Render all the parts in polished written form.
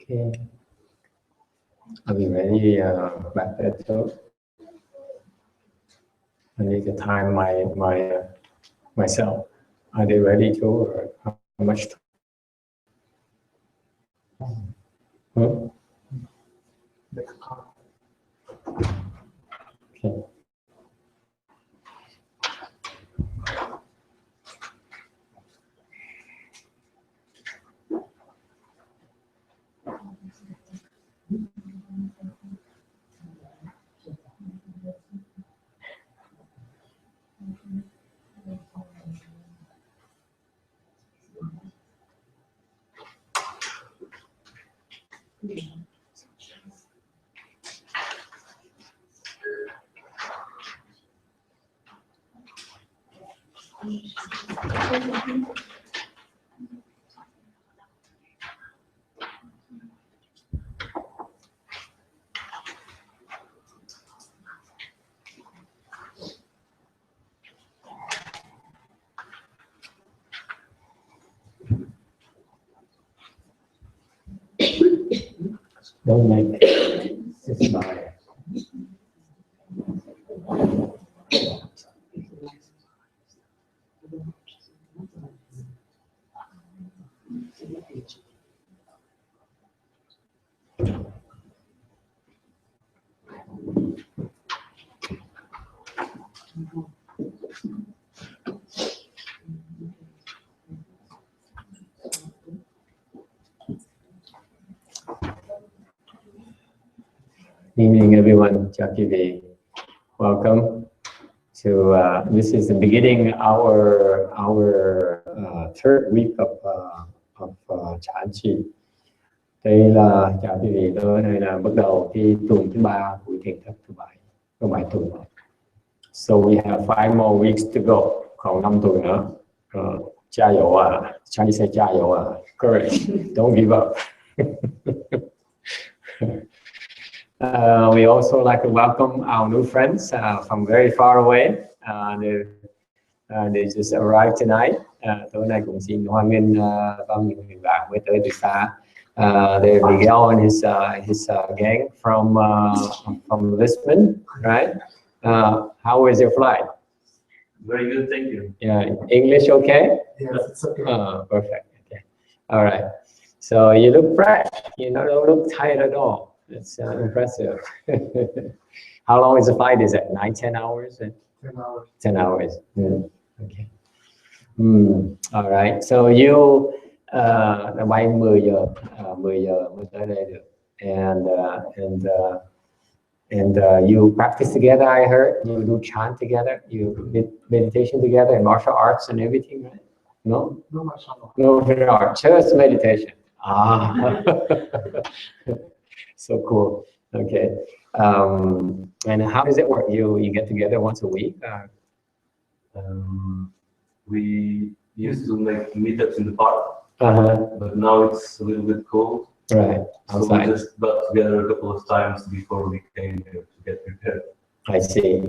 Okay. Are we ready, back there too? I need to time myself. Are they ready too, or how much time? Hmm? Okay. Don't make it smile. Evening, everyone. Jakivi. Welcome to. This is the beginning our third week of Chan Chi. Đây là chào quý vị. Đây là bắt đầu cái tuần thứ ba của thiền thất thứ bảy, có 7 tuần. So we have 5 more weeks to go. Còn 5 tuần nữa. Cha dầu à, Chinese say cha dầu à. Courage. Don't give up. We also like to welcome our new friends from very far away. They just arrived tonight. Tối nay cũng xin hoan nghênh những người bạn mới tới từ xa. There's Miguel and his gang from Lisbon, right? How was your flight? Very good, thank you. Yeah, English okay? Yes, it's okay. Perfect. Okay. All right. So you look fresh. You don't look tired at all. It's impressive. How long is the flight? Is it 9-10 hours? 10 hours. 10 hours. Okay. All right. So you bay 10 giờ mới tới đây được. And you practice together. I heard you do chant together. You did meditation together and martial arts and everything, right? No. No martial art. No martial art. Just meditation. Ah. So cool. Okay. And how does it work? You get together once a week? We used to make meetups in the park, But now it's a little bit cold. Right. So Outside. we just got together a couple of times before we came here to get prepared. I see.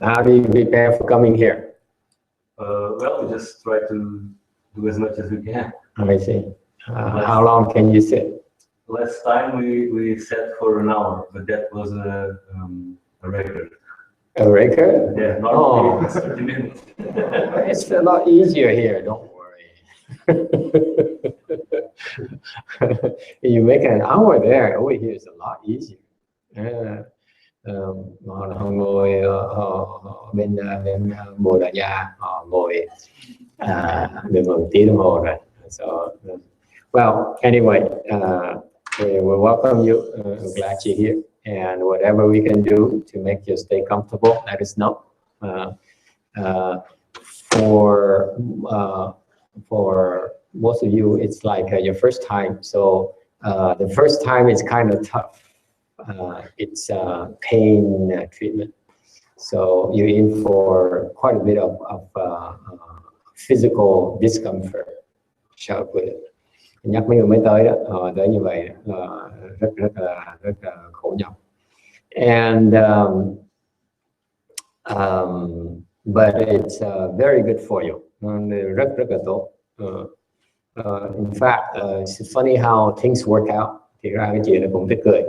How do you prepare for coming here? Well, we just try to do as much as we can. I see. How long can you sit? Last time we sat for an hour, but that was a record. A record? Yeah, normally it's 30 minutes. It's a lot easier here, don't worry. You make an hour there, over here is a lot easier. Họ ngồi bên Bồ Đà Nha, họ ngồi được một tí đồng hồ rồi. So Well, anyway, we welcome you. I'm glad you're here. And whatever we can do to make you stay comfortable, let us know. Uh, uh, for most of you, it's like your first time. So the first time is kind of tough. It's pain treatment. So you're in for quite a bit of physical discomfort. Shall I put it? Nhắc mấy người mới tới đó, tới như vậy rất là khổ nhọc. And but it's very good for you. Rất là tốt. In fact, it's funny how things work out. Thì ra cái chuyện này cũng tức cười.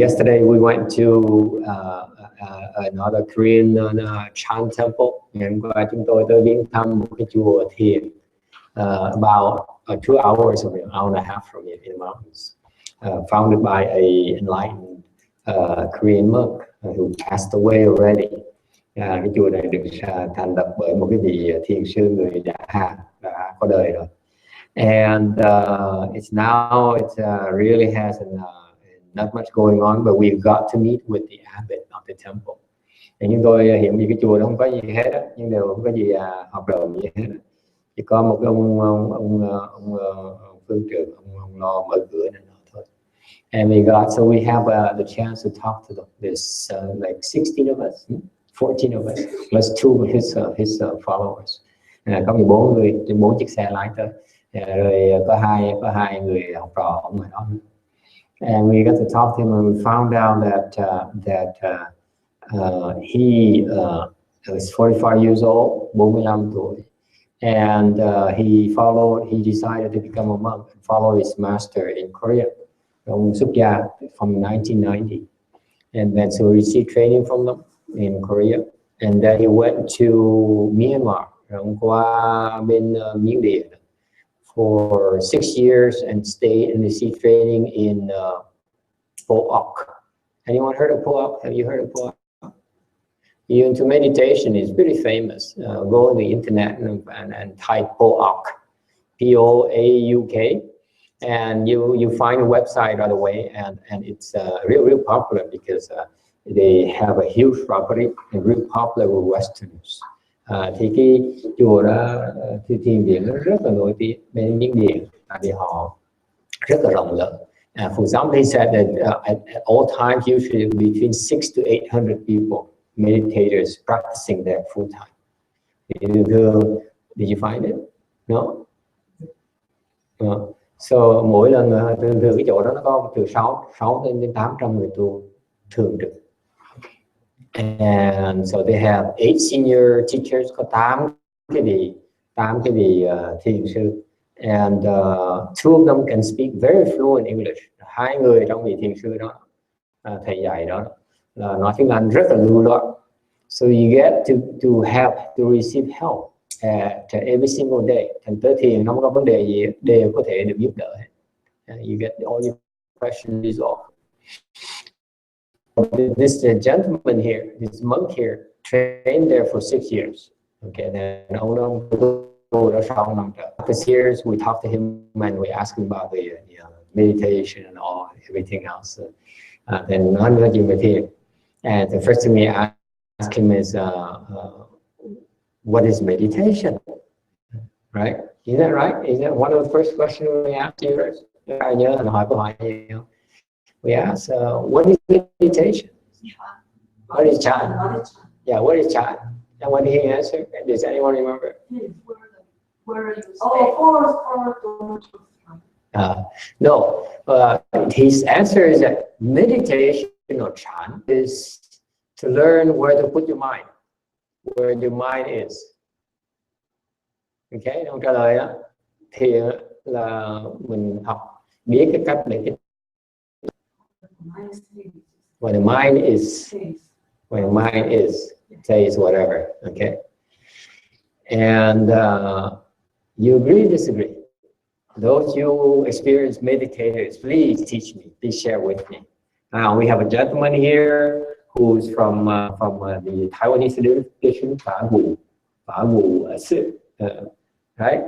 Yesterday we went to another Korean Chan temple. Ngày hôm qua chúng tôi tới viếng thăm một cái chùa thiền. About 2 hours or an hour and a half from it in the mountains, founded by a enlightened Korean monk who passed away already. Cái chùa này được thành lập bởi một cái vị thiền sư người đã có đời rồi. And it's now really has not much going on, but we've got to meet with the abbot of the temple. Thì chúng tôi hiện cái chùa đó không có gì hết á, nhưng đều không có gì hoạt động gì hết. Chỉ có một ông phương trưởng, ông lo mở cửa này thôi. And we have the chance to talk to them. There's like 16 of us, 14 of us, plus 2 of his followers. Có 14 người trên 4 chiếc xe lái tới. Rồi có hai người học trò ông ở đó. And we got to talk to him, and we found out that he was 45 years old, 45 tuổi. And he decided to become a monk and follow his master in Korea, ông xuất gia from 1990. And then so he received training from them in Korea. And then he went to Myanmar, ông qua bên Miến Điện for 6 years and stayed and received training in Po Ok. Anyone heard of Po Ok? Have you heard of Po Ok? You into meditation is pretty famous. Go on the internet and type Po Ok, P-O-A-U-K, and you find a website right away, and it's real popular because they have a huge property and real popular with Westerners. Thì cái chùa đó, thiền viện nó rất là nổi tiếng bên Miến Điện, tại vì họ rất là rộng lớn. For example, he said that at all times usually between 600 to 800 people, meditators practicing there full time. Did you find it? No. So mỗi lần từ cái chỗ đó nó có từ 6 đến 800 người tu thường trực. And so they have 8 senior teachers, có 8 cái vị thiền sư, and 2 of them can speak very fluent English. 2 người trong vị thiền sư đó, thầy dạy đó là nói tiếng Anh rất là lưu loát. So you get to receive help at every single day. Thành tới thiền không có vấn đề gì đều có thể được giúp đỡ. You get all your questions resolved. This gentleman here, this monk here, trained there for 6 years. Okay, then after 6 years, we talked to him and we asked him about the meditation and everything else. Then and the first thing we asked him is, what is meditation? Right? Is that right? Is that one of the first questions we asked you first? We asked, what is meditation? What is Chan? Yeah, what is Chan? And what did he answer? Does anyone remember? Where you No, his answer is that meditation or Chan is to learn where to put your mind, where your mind is. Okay, ông trả lời đó thì là mình học biết cái cách để where the mind is, says whatever. Okay, and you agree or disagree? Those you experienced meditators, please teach me. Please share with me. Now we have a gentleman here who's from the Taiwanese tradition, Fa Wu, right?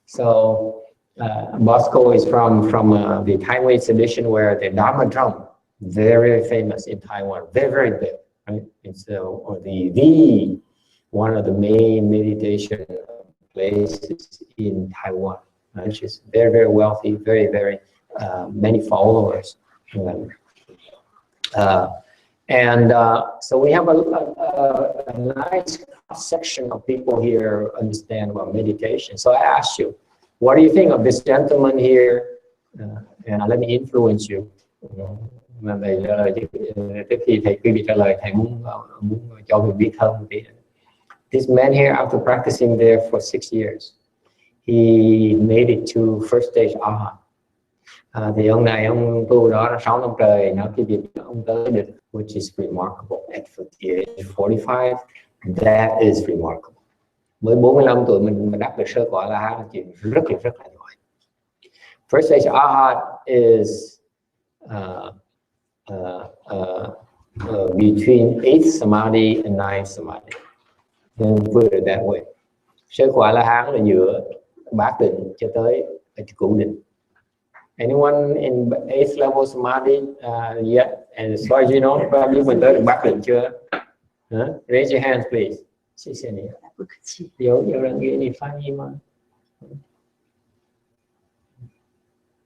So Bosco is from the Taiwanese tradition where the Dharma drum, very famous in Taiwan, very big, right? It's the one of the main meditation places in Taiwan, which is very wealthy, very many followers. So we have a nice section of people here understand about meditation. So I asked you, what do you think of this gentleman here? And let me influence you. Mà thầy trả lời trước khi thầy trả lời, thầy muốn cho mình biết hơn thì this man here, after practicing there for 6 years, he made it to first stage Arhat. Thì ông này, ông tu đó 6 năm trời, nói cái việc ông tới được, which is remarkable at the age of 45. That is remarkable. Mới 45 tuổi mình đắc được sơ quả La Hán là chuyện rất là giỏi. First stage Arhat is between 8th Samadhi and 9th Samadhi. Put it that way. Sơ quả La Hán là giữa bát định cho tới cửu định. Anyone in 8th level Samadhi yet? And as far as you know, probably mình tới được bát định chưa? Raise your hands, please.有人给你翻译吗？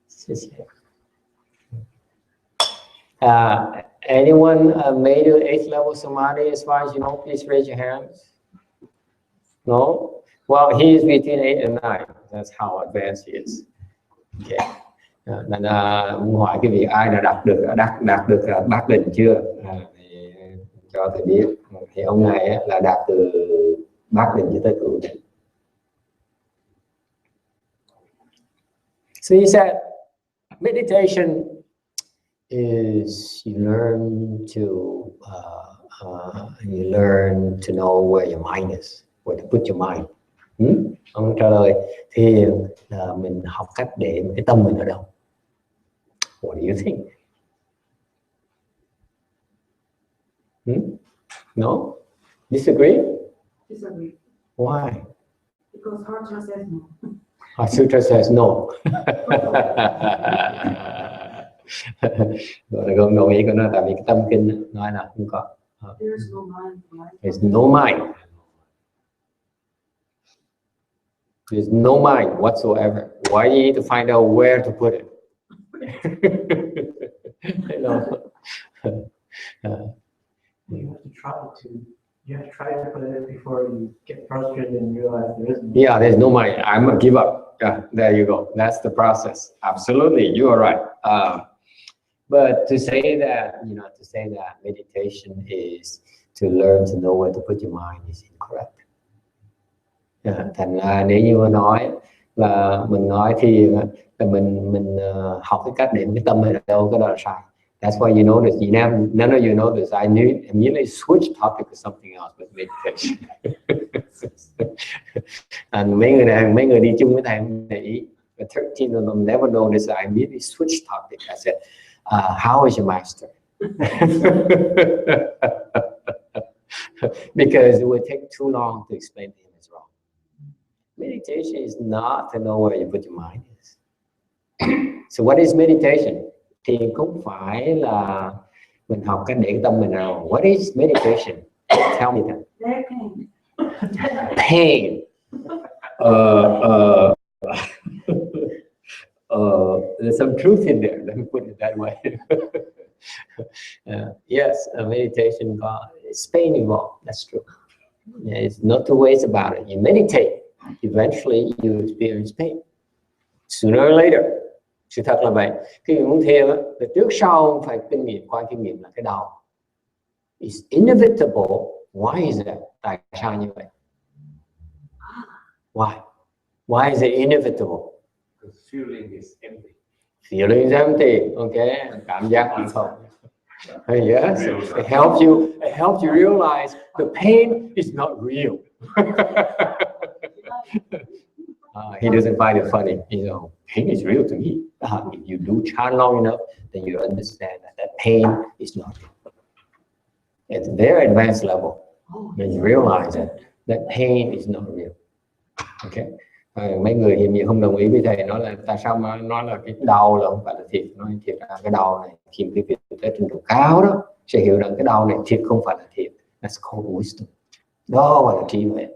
谢谢。Anyone made it 8th level Samadhi as far as you know? Please raise your hands. No? Well, he is between 8 and 9. That's how advanced he is. Okay. Nên muốn hỏi cái việc ai đã đạt được bát định chưa? Thì cho thầy biết. Thì ông này là đạt từ bát định cho tới cửu định. So he said, meditation is you learn to know where your mind is, where to put your mind. Ông trả lời thiền là mình học cách để cái tâm mình ở đâu. What do you think? No? Disagree? Disagree. Why? Because Heart Sutra says no. Heart Sutra says no. Gọi là không đồng ý của nó, tại vì cái tâm kinh nói là không có. There's no mind, right? There's no mind. There's no mind whatsoever. Why do you need to find out where to put it? You know? You have to try to put it before you get frustrated and realize there isn't. Yeah, there's no mind. I'm gonna give up. Yeah, there you go. That's the process. Absolutely, you are right. But to say that meditation is to learn to know where to put your mind is incorrect. Thành ra nếu như mà nói là mình nói thì là mình học cái cách điểm cái tâm ở đâu, cái đó là sai. That's why you notice, none of you notice, I immediately switch topic to something else with meditation. And mấy người đi chung với thầy để ý, 13 of them never noticed that I immediately switched topic. I said, how is your master? Because it would take too long to explain to him it's wrong. Meditation is not to know where you put your mind is. So what is meditation? Thì cũng phải là mình học cách để cái tâm mình nào. What is meditation? Tell me that. Pain. There's some truth in there. Let me put it that way. Yes, meditation, it's pain involved. That's true. Yeah, it's not two ways about it. You meditate, eventually you experience pain. Sooner or later. Sự thật là vậy. Khi mình muốn thiền thì trước sau phải kinh nghiệm, qua kinh nghiệm là cái đau. It's inevitable. Why is that? Tại sao như vậy? Why is it inevitable? Because feeling is empty. Feeling is empty. Okay, cảm giác là không. Yes, it helps you realize the pain is not real. He doesn't find it funny. You know, pain is real to me. If you do chant long enough, then you understand that pain is not real. At a very advanced level, when you realize that pain is not real. Okay. Mấy người hiện nhiên không đồng ý với thầy, nói là tại sao mà nói là cái đau là không phải là thiệt. Nói thiệt ra cái đau này khi quý vị tới trình độ cao đó sẽ hiểu rằng cái đau này thiệt không phải là thiệt. That's called wisdom. Đó gọi là trí huệ.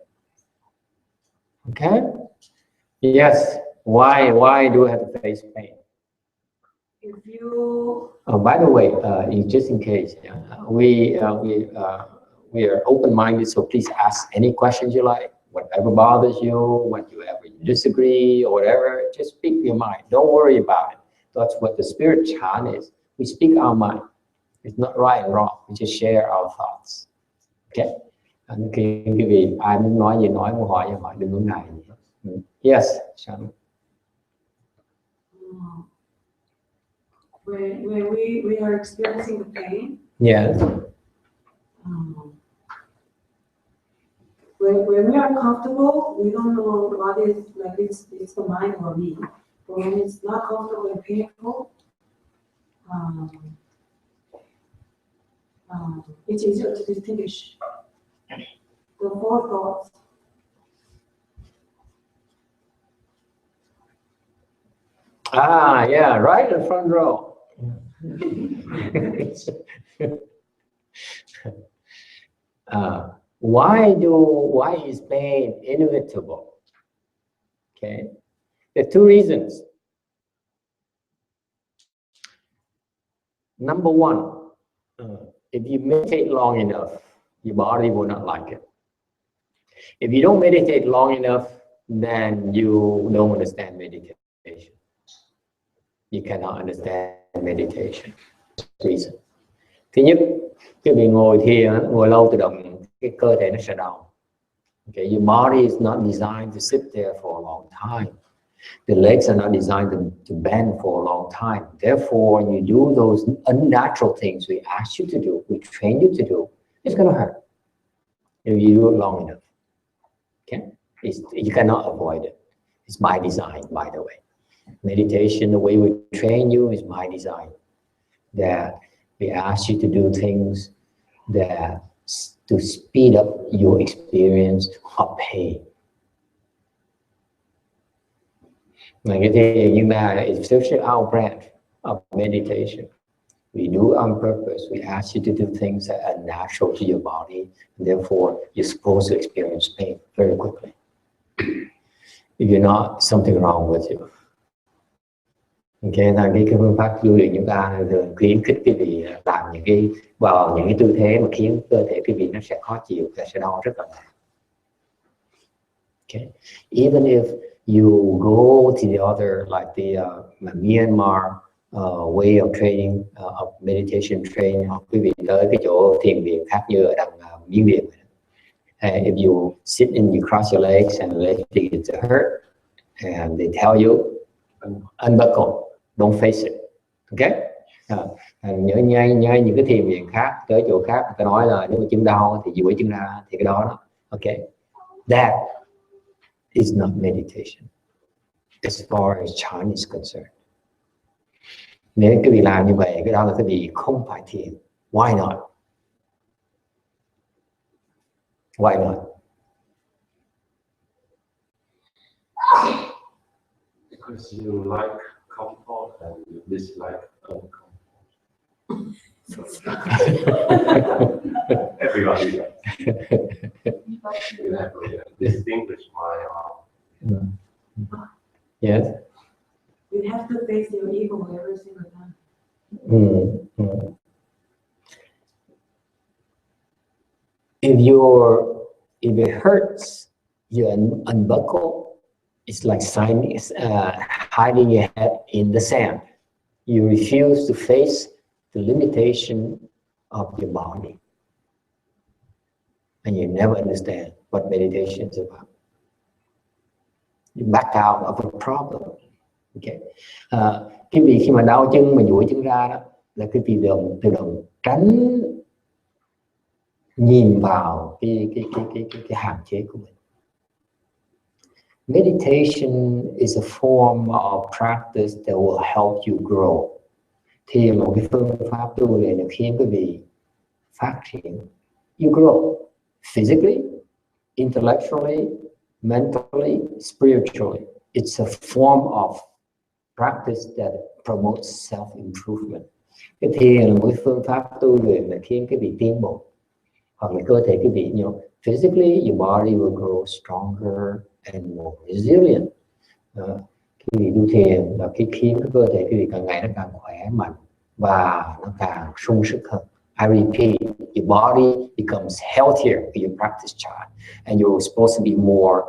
Okay. Yes. Why do I have to face pain? If you Oh, by the way, just in case, we are open-minded, so please ask any questions you like. Whatever bothers you, whatever you disagree, or whatever, just speak your mind. Don't worry about it. That's what the spirit chan is. We speak our mind. It's not right and wrong. We just share our thoughts. Okay. Khi quý vị ai muốn nói gì nói, muốn hỏi gì hỏi, đừng có ngại. Yes, Chan. when we are experiencing the pain, Yes. when we are comfortable, we don't know what is like it's the mind or me. But when it's not comfortable and painful, it's easier to distinguish the four thoughts. Ah, yeah, right in front row. Why is pain inevitable? Okay, there are two reasons. Number one, if you meditate long enough, your body will not like it. If you don't meditate long enough, then you don't understand meditation. You cannot understand meditation. Reason. Thứ nhất, cái vị ngồi thiền, ngồi lâu tự động cái cơ thể nó sẽ đau. Okay, your body is not designed to sit there for a long time. The legs are not designed to bend for a long time. Therefore, you do those unnatural things we ask you to do, we train you to do, it's going to hurt if you do it long enough. Okay, you cannot avoid it. It's by design, by the way. Meditation, the way we train you is by design. That we ask you to do things that to speed up your experience of pain. Like it's just our branch of meditation. We do on purpose. We ask you to do things that are natural to your body. And therefore, you're supposed to experience pain very quickly. If you're not, something wrong with you. Okay, là cái phương pháp lưu luyện chúng ta thường khuyến khích quý vị làm những cái tư thế mà khiến cơ thể quý vị nó sẽ khó chịu, nó sẽ đau rất là mạnh. Okay, even if you go to the other, like the Myanmar way of training, of meditation training, hoặc quý vị tới cái chỗ thiền viện khác như ở đằng Miến Điện. If you sit and you cross your legs and the legs begin to hurt, and they tell you unbuckle, don't face it. Okay? Nhớ những cái thiền viện khác, tới chỗ khác người ta nói là nếu mà chân đau thì duỗi chân ra, thì cái đó. Okay, that is not meditation as far as Chan is concerned. Nếu cái vị làm như vậy, cái đó là cái vị không phải thiền. Why not? Why not? Because you like comfort and you dislike uncomfort. Everybody does. You have to distinguish my Yes. You have to face your ego every single time. If it hurts, you unbuckle. It's like hiding your head in the sand. You refuse to face the limitation of your body. And you never understand what meditation is about. You back out of a problem. Okay. Cái vị khi mà đau chân mà duỗi chân ra đó là cái vị tự động tránh nhìn vào cái hạn chế của mình. Meditation is a form of practice that will help you grow. Thì một cái phương pháp tu luyện được khiến quý vị phát triển. You grow physically, intellectually, mentally, spiritually. It's a form of practice that promotes self-improvement. Cái thiền là một cái phương pháp tu luyện để khiến cái vị tiến bộ, hoặc là cơ thể cái vị, physically your body will grow stronger and more resilient. Cái vị tu thiền là cái khiến cái cơ thể cái vị càng ngày nó càng khỏe mạnh và nó càng sung sức hơn. I repeat, your body becomes healthier when you practice Chan, and you're supposed to be more.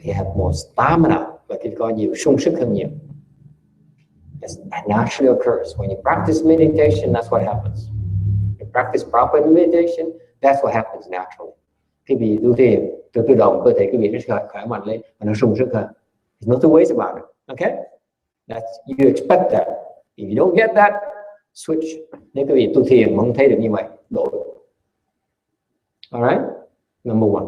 You have more stamina, và thì có nhiều sung sức hơn nhiều. That naturally occurs when you practice meditation. That's what happens. You practice proper meditation. That's what happens naturally. Cái vị tu thiền tự động cơ thể cái vị nó khỏe mạnh lên và nó sung sức hơn. There's no two ways about it. Okay? That's, you expect that. If you don't get that, switch. Nếu cái vị tu thiền mà không thấy được như vậy, đổi. Alright? Number one.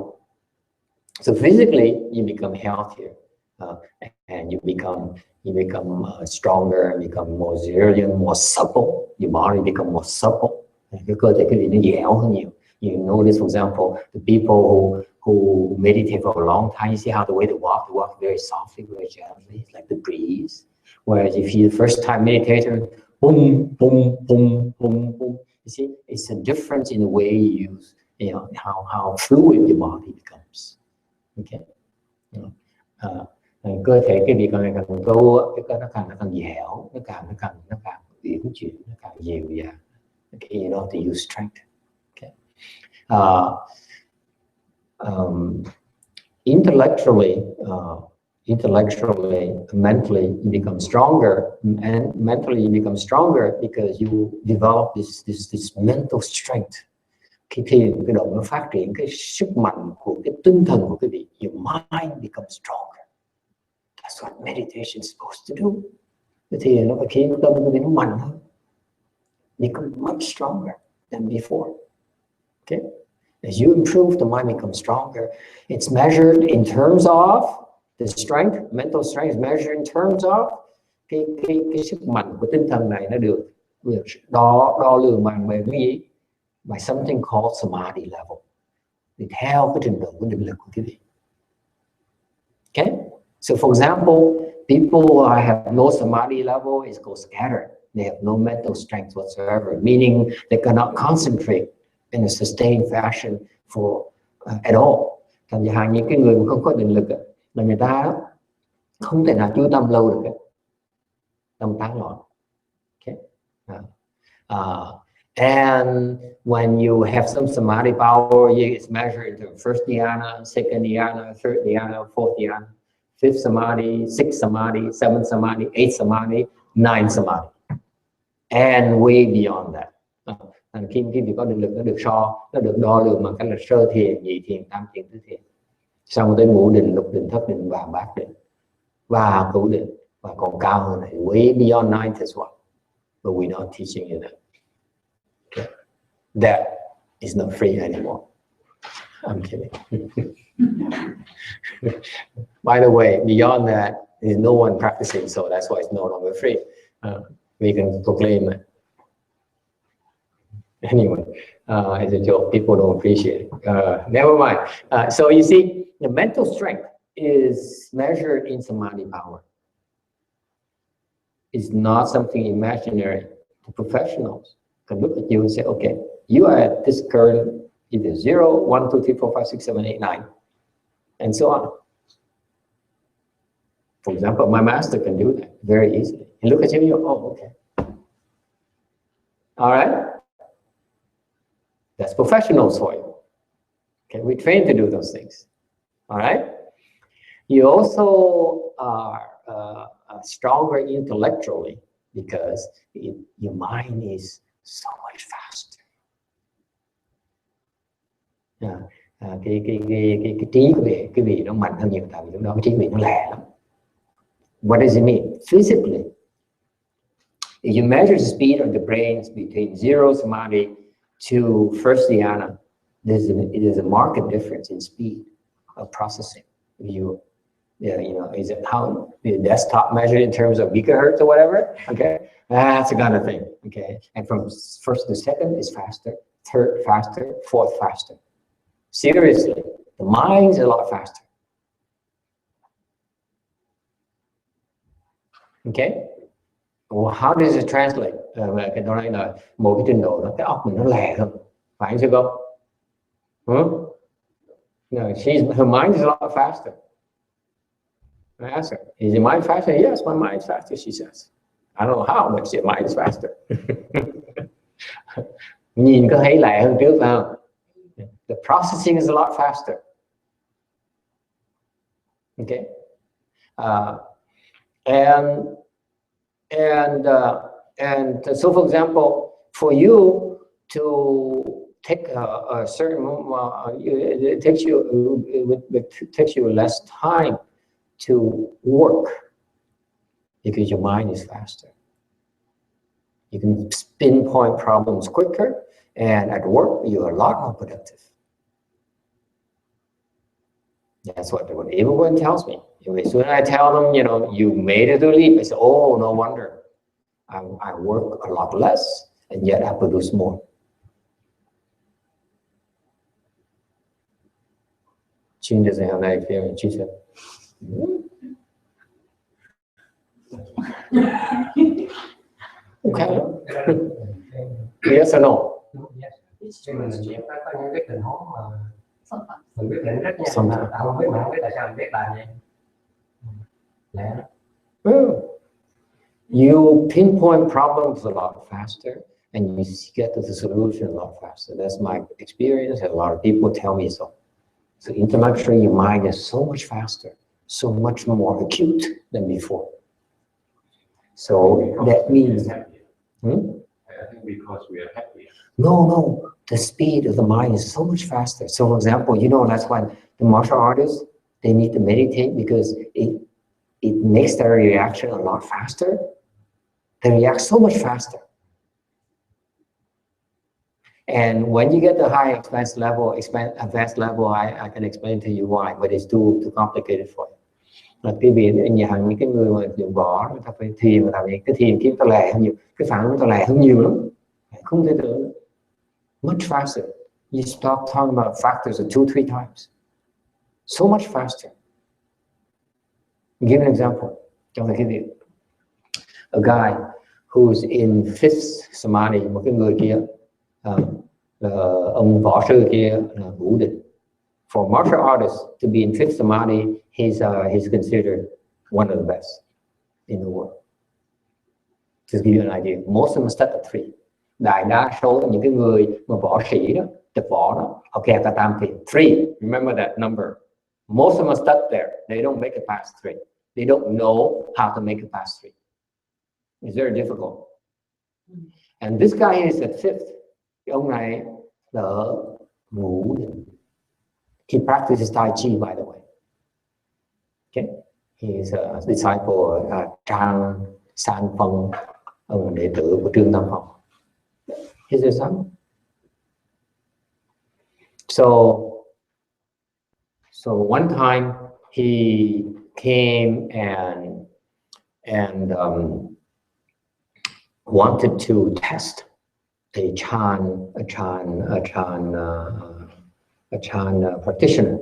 So physically, you become healthier, and you become stronger, and become more resilient, more supple. Your body become more supple. Cái cơ thể cái vị nó dẻo hơn nhiều. You notice, for example, the people who meditate for a long time, you see how the way they walk very softly, very gently, it's like the breeze. Whereas if you're the first time meditator, boom, boom, boom, boom, boom. You see, it's a difference in the way you use, how fluid your body becomes. Okay. Cơ thể cái vị càng ngày càng tu, cái nó càng dẻo, nó càng uyển chuyển, nó càng dịu dàng. Okay, you know how to use strength. Okay. Intellectually, mentally, you become stronger, and mentally you become stronger because you develop this mental strength. Khi thiền cái động nó phát triển cái sức mạnh của cái tinh thần của cái vị, your mind becomes stronger. That's what meditation is supposed to do. Cái thiền nó phải khiến tâm của mình nó mạnh hơn, become much stronger than before. Okay, as you improve, the mind becomes stronger. It's measured in terms of the strength, mental strength is measured in terms of cái sức mạnh của tinh thần này nó được đo lường bằng về cái gì? By something called samadhi level. Thì theo cái trình độ của định lực của quý vị. Okay? So for example, people who have no samadhi level is called scattered. They have no mental strength whatsoever, meaning they cannot concentrate in a sustained fashion for at all. Thành ra những cái người mà không có định lực là người ta không thể nào chú tâm lâu được, tâm tán loạn. Okay? And when you have some samadhi power, it's measured into first dhyana, second dhyana, third dhyana, fourth dhyana, fifth samadhi, sixth samadhi, seventh samadhi, eighth samadhi, ninth samadhi, and way beyond that. Khi vị có định lực nó được đo lường bằng cách là sơ thiền, nhị thiền, tam thiền, tứ thiền, xong tới ngũ định, lục định, thất định và bát định và cửu định, và còn cao hơn này, way beyond ninth as well. But we're not teaching you that. Okay. That is not free anymore. I'm kidding. By the way, beyond that, there's no one practicing, so that's why it's no longer free. We can proclaim it. Anyway, it's a joke. People don't appreciate it. Never mind. So you see, the mental strength is measured in samadhi power. It's not something imaginary. The professionals can look at you and say, okay, you are at this current either 0, 1, 2, 3, 4, 5, 6, 7, 8, 9, and so on. For example, my master can do that very easily. He look at you and you go, oh, okay. All right. That's professionals for you. Okay, we train to do those things. All right. You also are stronger intellectually because your mind is so much faster. Cái trí của cái vị nó mạnh hơn nhiều, tại vì lúc đó cái trí vị nó lẻ lắm. What does it mean? Physically, if you measure the speed of the brains between 0 samadhi to first dhyana, there's a marked difference in speed of processing. Is it how the desktop measured in terms of gigahertz or whatever? Okay, that's the kind of thing. Okay, and from first to second is faster. third faster, fourth faster. Seriously, the mind is a lot faster. Okay? Well, how does it translate? Cái đó là một cái trình độ, cái óc mình nó lẹ hơn, phải chưa không? No, her mind is a lot faster. I asked her, is your mind faster? Yes, my mind is faster, she says. I don't know how, but your mind is faster. Nhìn có thấy lẹ hơn trước phải không? The processing is a lot faster. Okay? And so, for example, for you to take a certain, it takes you less time to work because your mind is faster. You can pinpoint problems quicker, and at work you're a lot more productive. That's what everyone tells me. As soon as I tell them, you know, you made it to leap, I say, oh, no wonder. I work a lot less, and yet I produce more. June doesn't have that experience, she said. Okay. Yes or no? Chứ mình chỉ có những cái tình huống mà mình quyết định rất nhanh mà tạo không biết mà không biết tại sao mình biết là vậy. Lẽ đó. You pinpoint problems a lot faster, and you get to the solution a lot faster. That's my experience, and a lot of people tell me so. So intellectually, your mind is so much faster, so much more acute than before. So that means, I think because we are happier. No, the speed of the mind is so much faster. So for example, you know, that's why the martial artists, they need to meditate because it makes their reaction a lot faster. They react so much faster. And when you get the high advanced level, I can explain to you why, but it's too complicated for you. Là cái việc ở nhà những cái người mà dùng võ, người ta phải thiền, người ta phải cái thiền kiếm ta lẹ hơn nhiều, cái phản ứng ta lẹ hơn nhiều lắm, không thể tưởng. Much faster. You stop talking about factors of 2-3 times. So much faster. I'll give an example. Trong cái việc, a guy who's in fifth samadhi, một cái người kia, là ông võ sư kia là Vũ Định. For martial artists to be in fifth samadhi, he's considered one of the best in the world. Just give you an idea. Most of them start at 3. Đại đa số những cái người mà võ sĩ đó, tập võ đó, okay, cả tam thiền. 3. Remember that number. Most of them start there. They don't make it past 3. They don't know how to make it past 3. It's very difficult. And this guy is at 5th. Cái ông này là Vũ Định. He practices Tai Chi, by the way. Okay, he is a disciple of Trang San Phong, ông đệ tử của Trương Tam Phong. He's a son. So one time he came and wanted to test a Chan practitioner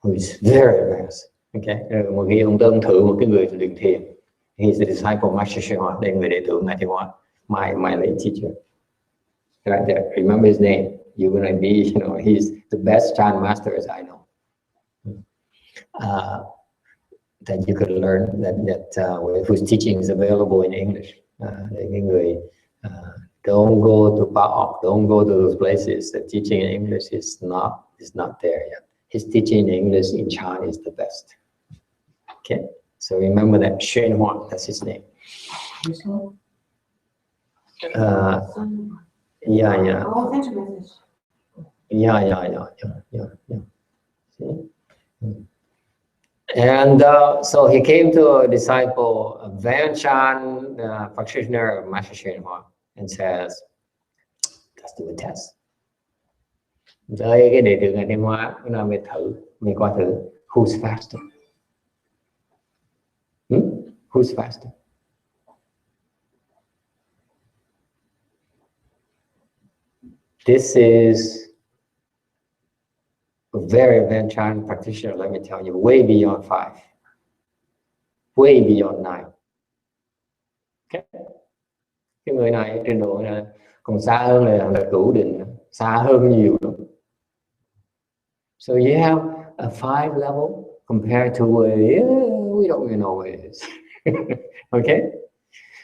who is very advanced. Okay, một cái ông đơn thử một cái người luyện thiền. He's the disciple of Master Hsuan Hua, đây người đệ tử Ngài Thiền Hóa, my late teacher. Right there, remember his name. You're gonna be, you know, he's the best Chan master as I know. That you could learn whose teaching is available in English. Cái người don't go to Baok, don't go to those places. The teaching in English is not there yet. His teaching in English in Chan is the best. Okay, so remember that Hsuan Hua, that's his name. Yeah. Oh, thanks for message. Yeah. See? And so he came to a disciple, Van Chan, practitioner of Master Hsuan Hua, and says, let's do a test. Tới cái đệ tử Ngài Thiền Hóa, nó mình coi thử, who's faster? Who's faster? This is a very advanced Chan practitioner, let me tell you, way beyond 5, way beyond 9. Okay. Cái người này trình độ là còn xa hơn là cửu định, xa hơn nhiều lắm. So you have a 5 level compared to we don't even know what it is. Okay.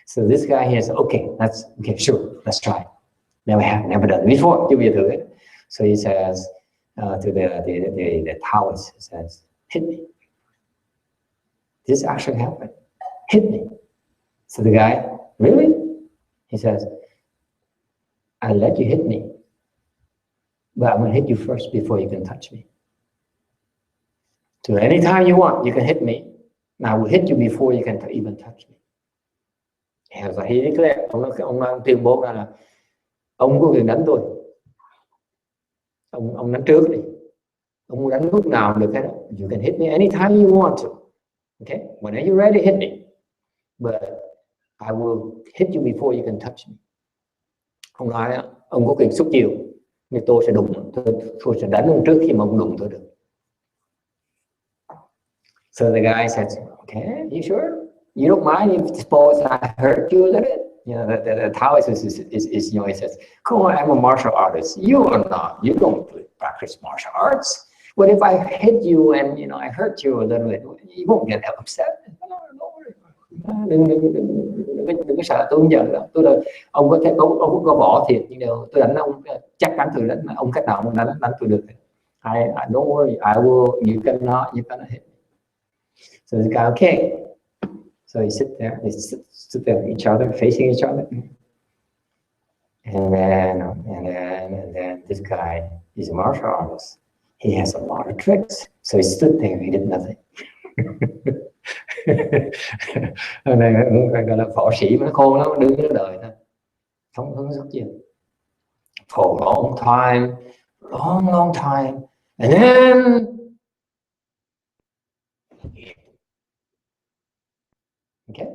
So this guy here says, okay, sure, let's try. Never done it before. Give me a do it. So he says to the Taoist, he says, hit me. This actually happened. Hit me. So the guy, really? He says, I'll let you hit me, but I'm going to hit you first before you can touch me. So anytime you want, you can hit me. And I will hit you before you can even touch me. And so he declared, ông tuyên bố ra là ông có quyền đánh tôi. Ông đánh trước đi. Ông muốn đánh lúc nào được hết. You can hit me anytime you want to. Okay? Whenever you're ready, hit me. But I will hit you before you can touch me. Ông nói ông có quyền xúc chiều, nhưng tôi sẽ đụng, tôi sẽ đánh ông trước khi mà ông đụng tôi được. So the guy says, okay, you sure? You don't mind if suppose I hurt you a little bit? You know, the Taoist is, you know, he says, come on, I'm a martial artist. You are not. You don't practice martial arts. What if I hit you and, you know, I hurt you a little bit? You won't get upset. Đừng có sợ, tôi không giận đâu. Tôi là ông có thể ông có võ thiệt, nhưng đều tôi đánh ông, chắc chắn tôi đánh ông cách nào ông đánh tôi được. I don't worry, I will. You cannot hit me. So this guy, okay. So he sit there, they sit there each other, facing each other. And then this guy, he's a martial artist. He has a lot of tricks. So he stood there, he did nothing. Này gọi là võ sĩ mà nó khôn lắm, đứng nó đợi thôi, không rất nhiều. For a long time, and then okay,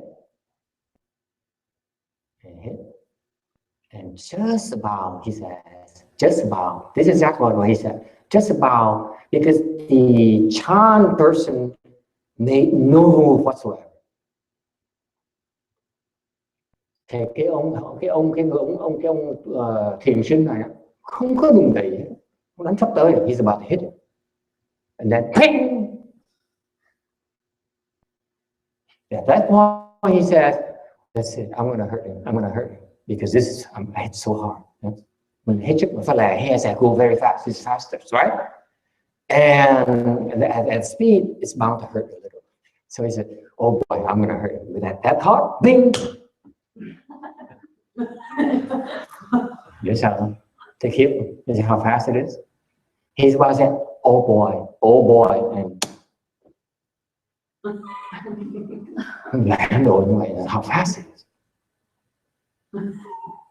and just about, he says, just about, this is exactly what he said, just about, because the Chan person made no move whatsoever. Thì cái ông thiền sinh này không có đụng đẩy, ông đánh sắp tới, he's about to hit it, and then ping. Yeah, that's why he says, that's it, I'm going to hurt him because this is, I hit so hard. When hit it, he has to go very fast, it's faster, right? And at speed, it's bound to hurt a little. So he said, oh boy, I'm going to hurt him with that thought, bing. Yes, take him. You see how fast it is? He's about to say, oh boy, and how fast it is.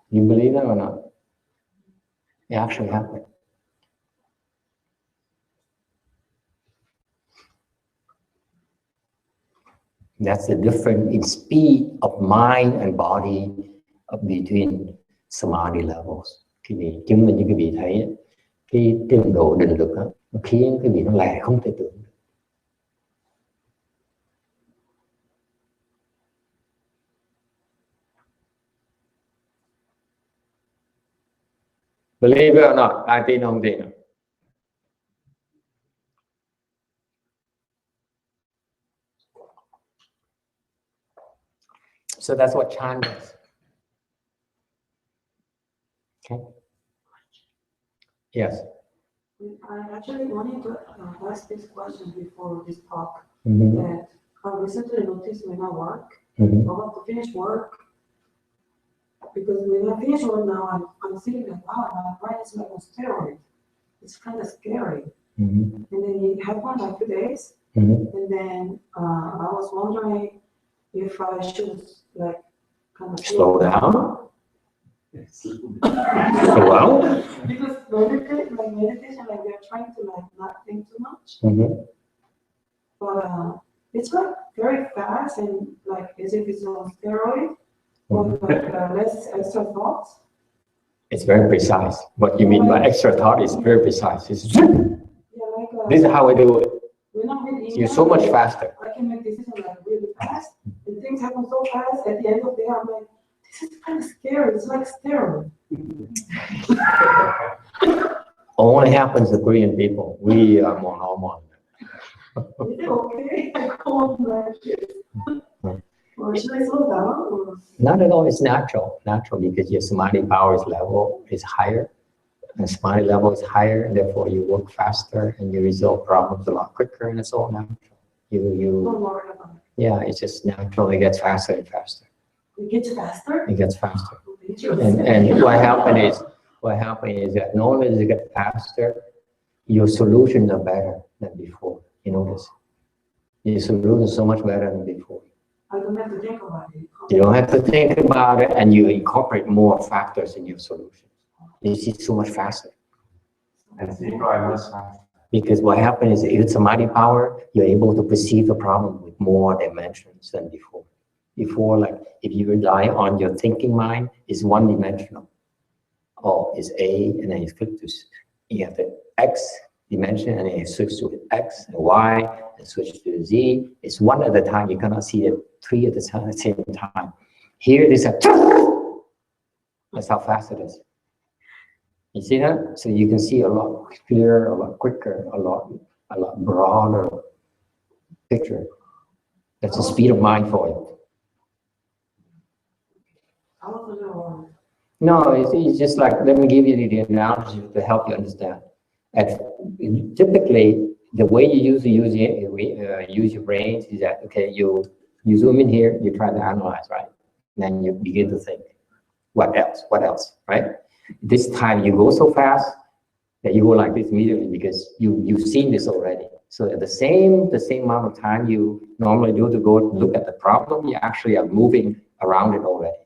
You believe that or not? It actually happened. That's the difference in speed of mind and body between samadhi levels. Cái vị chứng minh như quý vị thấy, cái trình độ định lực đó, nó khiến cái vị nó lẻ không thể tưởng được. Believe it or not, ai tin không tin đâu. So that's what Chan does. Okay. Yes. I actually wanted to ask this question before this talk. Mm-hmm. That I recently noticed when I work, Mm-hmm. I want to finish work, because when I finish work now, I'm thinking like, wow, my brain is like on steroid. It's kind of scary. Mm-hmm. And then it happened like 2 days, Mm-hmm. and then I was wondering if I should like kind of Slow down. Well. Because meditation, like they're trying to like not think too much, Mm-hmm. but it's like very fast and like as if it's on steroid, or like less extra thoughts. It's very precise. What you mean by extra thought is very precise. It's, Yeah, like, this is how I do it. when I'm with You're email, so much faster. I can make decisions like really fast, and things happen so fast. At the end of the day, I'm like, this is kind of scary. It's like steroid. Only happens to Korean people. We are more normal. Is it okay? I go on like this. Or should I slow down? Or? Not at all. It's natural. Natural because your samadhi powers level is higher. And samadhi level is higher, and therefore you work faster and you resolve problems a lot quicker, and it's all natural. Don't worry about it. Yeah, it's just natural. It gets faster and faster. It gets faster? It gets faster. Dangerous. And what happened is that normally as it gets faster, your solutions are better than before. You notice? Your solution is so much better than before. I don't have to think about it. You don't have to think about it, and you incorporate more factors in your solution. You see so much faster. And the drivers are Because what happens is if it's samadhi power, you're able to perceive the problem with more dimensions than before. Before, like if you rely on your thinking mind, it's one dimensional. Oh, it's A, and then you flip to, you have the X dimension, and then you switch to X and Y, and switch to Z. It's one at a time. You cannot see it three at the same time. Here it is a, that's how fast it is. You see that? So you can see a lot clearer, a lot quicker, a lot broader picture. That's the speed of mind for you. I don't know. No, it's just like, let me give you the analogy to help you understand. Typically, the way you use your brain is that, okay, you zoom in here, you try to analyze, right? And then you begin to think, what else, right? This time you go so fast that you go like this immediately because you've seen this already. So at the same amount of time you normally do to go look at the problem, you actually are moving around it already.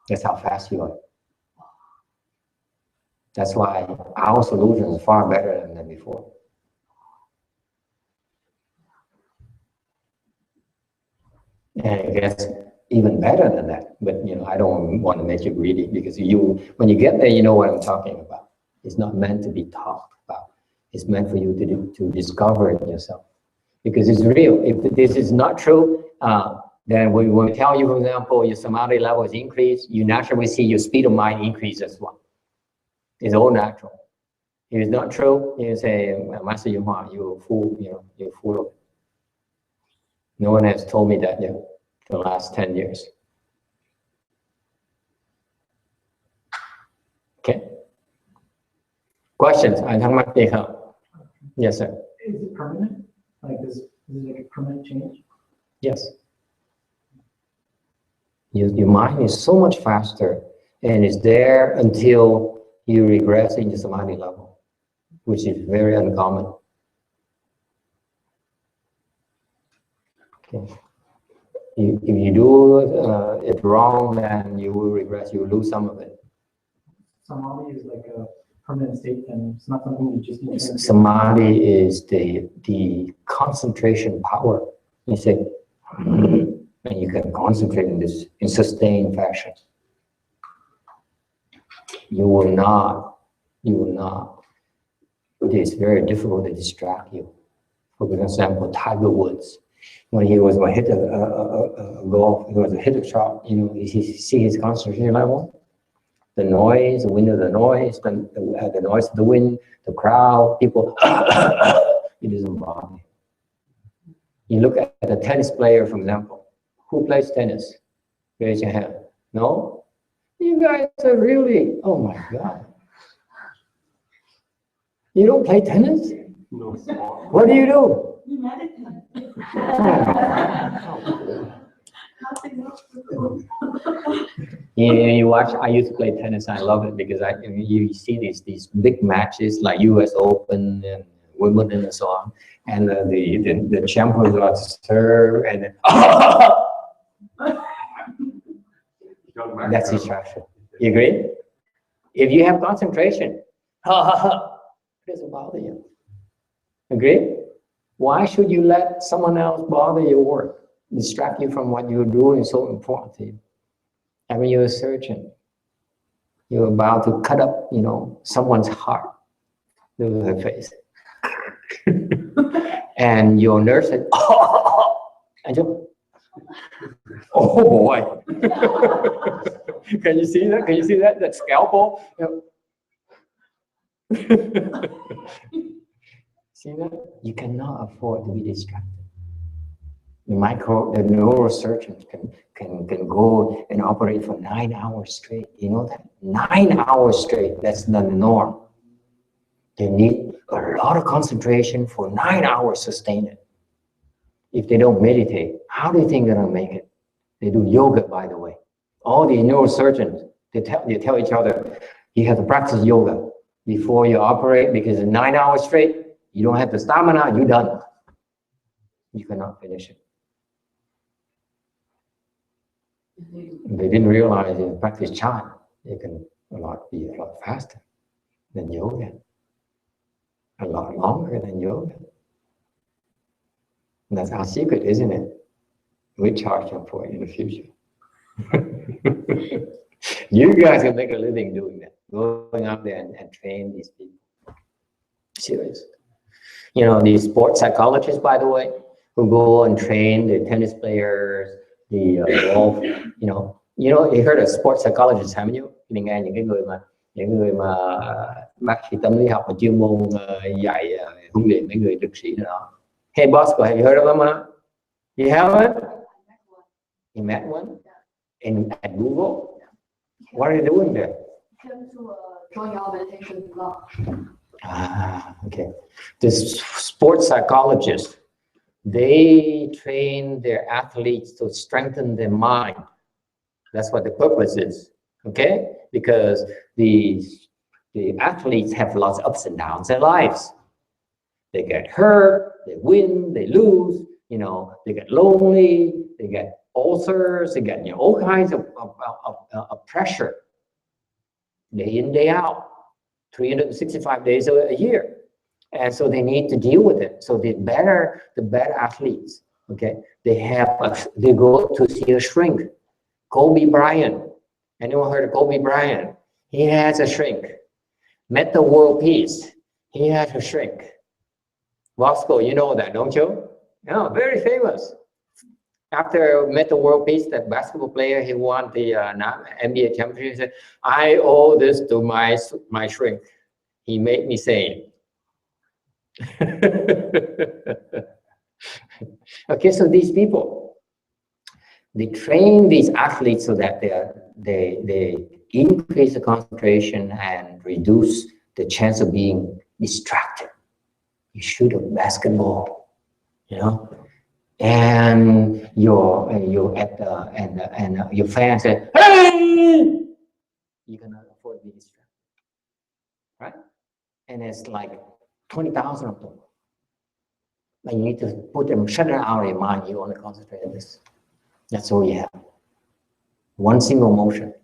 That's how fast you are. That's why our solution is far better than before. And it gets even better than that. But I don't want to make you greedy because when you get there, you know what I'm talking about. It's not meant to be talked about. It's meant for you to discover it yourself. Because it's real. If this is not true, then when we tell you, for example, your samadhi level is increased, you naturally see your speed of mind increase as well. It's all natural. If it's not true, you say, Master Yunhua, you're a fool, you're full of it. No one has told me that yet for the last 10 years. Okay. Questions? Yes, sir. Is it permanent? Like, is it like a permanent change? Yes. Your mind is so much faster and is there until you regress into samadhi level, which is very uncommon. Okay. If you do it wrong, then you will regress. You will lose some of it. Samadhi is like a permanent state, and it's not something you just need to. Samadhi is the concentration power. You say, and you can concentrate in this in sustained fashion. You will not. It is very difficult to distract you. For example, Tiger Woods, when he was hit a golf, he was hit a shot. You see his concentration level, the noise, the wind of the noise, the noise of the wind, the crowd, people. It doesn't bother me. You look at a tennis player, for example. Who plays tennis? Raise your hand. No? You guys are really, oh my God. You don't play tennis? no. What do you do? You meditate. You watch, I used to play tennis. I love it because you see these big matches like US Open and Wimbledon and so on. And the champions are to serve and that's distraction. You agree? If you have concentration, it doesn't bother you. Agree? Why should you let someone else bother your work, distract you from what you're doing is so important to you? I mean, you're a surgeon. You're about to cut up, you know, someone's heart. Look at her face. And your nurse said, oh, and you, oh boy. Can you see that? Can you see that? That scalpel? See that? You cannot afford to be distracted. The neurosurgeon can go and operate for 9 hours straight. You know that? 9 hours straight. That's not the norm. They need a lot of concentration for 9 hours sustained. If they don't meditate, how do you think they're gonna make it? They do yoga, by the way. All the neurosurgeons, they tell each other, you have to practice yoga before you operate, because in 9 hours straight, you don't have the stamina, you're done. You cannot finish it. They didn't realize in practice Chan, it can be a lot faster than yoga, a lot longer than yoga. And that's our secret, isn't it? We charge them for it in the future. You guys can make a living doing that, going up there and train these people. Serious. You know, these sports psychologists, by the way, who go and train the tennis players, the golf, you heard of sports psychologists, haven't you? Mình nghe những người mà bác sĩ tâm lý học và chuyên môn dạy huấn luyện mấy người lực sĩ đó. Hey Bosco, have you heard of them or not? You haven't? You met one? At Google? What are you doing there? Came to join your meditation blog. Okay. The sports psychologists, they train their athletes to strengthen their mind. That's what the purpose is, okay? Because the athletes have lots of ups and downs in their lives. They get hurt, they win, they lose, they get lonely, they get ulcers, they get all kinds of pressure, day in, day out, 365 days a year. And so they need to deal with it. So the better athletes, okay, they go to see a shrink. Kobe Bryant, anyone heard of Kobe Bryant? He has a shrink. Met the world peace, he has a shrink. Bosco, you know that, don't you? Yeah, very famous. After met the world peace, that basketball player, he won the NBA championship. He said, I owe this to my shrink. He made me sane. Okay, so these people, they train these athletes so that they increase the concentration and reduce the chance of being distracted. You shoot a basketball, and your fans say, "Hey!" You cannot afford to be distracted, right? And it's like 20,000 of them. But you need to put them, shut it out of your mind. You want to concentrate on this. That's all you have. One single motion.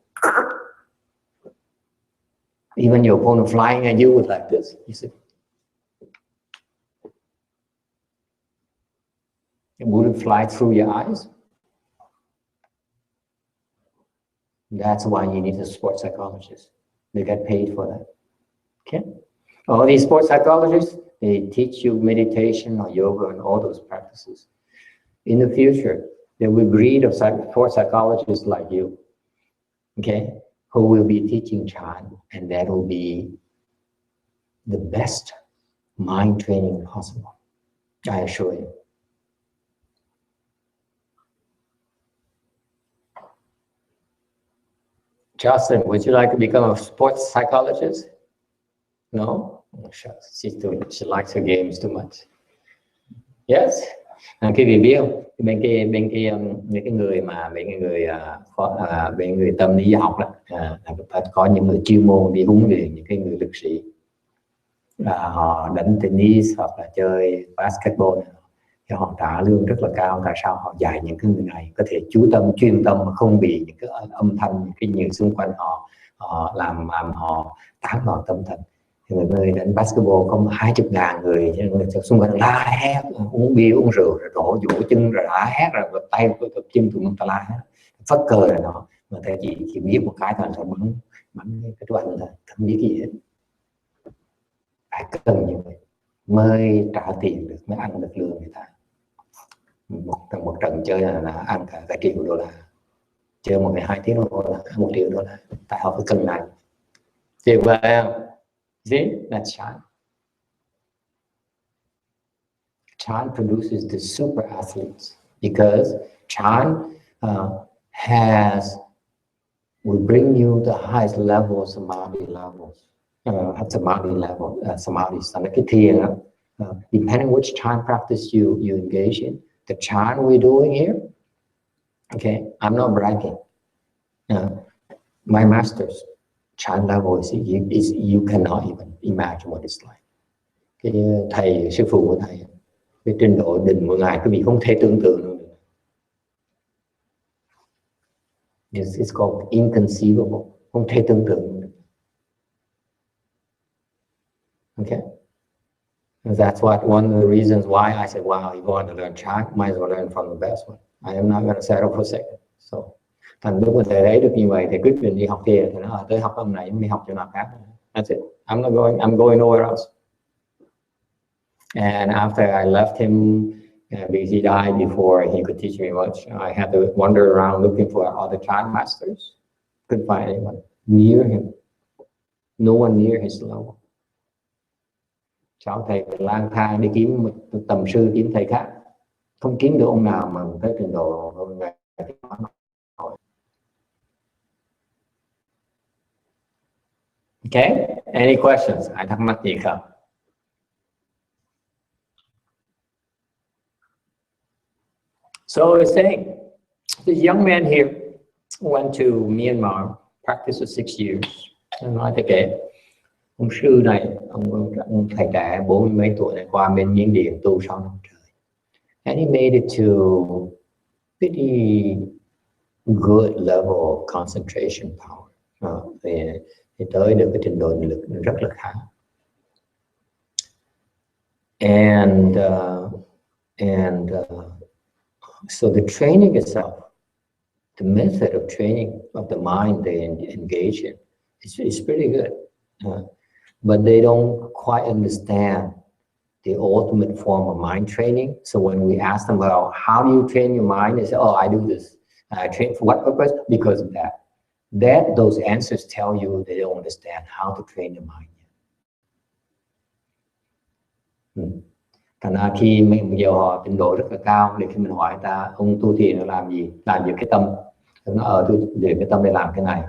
Even your opponent flying at you with like this, you see. It wouldn't fly through your eyes. That's why you need a sports psychologist. They get paid for that. Okay? All these sports psychologists, they teach you meditation or yoga and all those practices. In the future, there will breed of sports psychologists like you, okay, who will be teaching Chan, and that will be the best mind training possible. I assure you. Justin, would you like to become a sports psychologist? No? Oh, shucks. She likes her games too much. Yes? Cái gì biết không? Bên những người tâm lý học đó, có những người chuyên môn đi huấn luyện những cái người lực sĩ. Họ đánh tennis hoặc là chơi basketball, thì họ trả lương rất là cao. Tại sao họ dạy những cái người này có thể chú tâm, chuyên tâm mà không bị những cái âm thanh, những cái nhiều xung quanh họ làm họ tán loạn tâm thần. Thì người đánh basketball có 20.000 người xung quanh la hét, uống bia uống rượu rồi đổ vỗ chân rồi la hét rồi tay chân tụi nó ta la hét, phất cờ rồi nó mà ta chỉ biết một cái thôi là bấm cái đoạn thôi, không biết gì hết. Phải cần như vậy mới trả tiền được, mới ăn được lương người ta. Một trận chơi là ăn cả $1 triệu, chơi một ngày 2 tiếng đồng hồ là $1 triệu. Tại họ phải cần này. Tuyệt vời không? See, that's Chan. Chan produces the super athletes because Chan will bring you the highest level of samadhi levels. Samadhi, cái thiền. Depending which Chan practice you engage in, the Chan we're doing here. Okay, I'm not bragging. My master's Chan level is you cannot even imagine what it's like. Cái thầy sư phụ của thầy, cái trình độ định của ngài quý vị không thể tưởng tượng được. It's called inconceivable, không thể tưởng tượng được. Okay, that's one of the reasons why I said, wow, you want to learn Chan, might as well learn from the best one. I am not going to settle for second. So, thành lúc mà thầy thấy được như vậy, thầy quyết định đi học thiền, thì nó tới học âm này, đi học chỗ nào khác. That's it. I'm going nowhere else. And after I left him, because he died before he could teach me much, I had to wander around looking for other Chan masters. Couldn't find anyone near him. No one near his level. Cháu thầy phải lang thang đi kiếm một tầm sư, kiếm thầy khác, không kiếm được ông nào mà tới trình độ hôm nay. Okay, any questions? Ai thắc mắc gì không? So I was saying, this young man here went to Myanmar, practiced for 6 years. Nói thế kể, ông sư này, ông thầy trẻ 40 mấy tuổi này qua bên Miến Điện tu 6 năm trời. And he made it to pretty good level of concentration power. Thì tới được cái trình độ định lực rất là khá. So the training itself, the method of training of the mind they engage in is pretty good. But they don't quite understand the ultimate form of mind training. So when we ask them, well, how do you train your mind? They say, oh, I do this. I train for what purpose? Because of that. Those answers tell you they don't understand how to train the mind. Thành ra khi mình giờ họ trình độ rất là cao, để khi mình hỏi ta ông tu thiền nó làm gì cái tâm, nó tôi để cái tâm để làm cái này,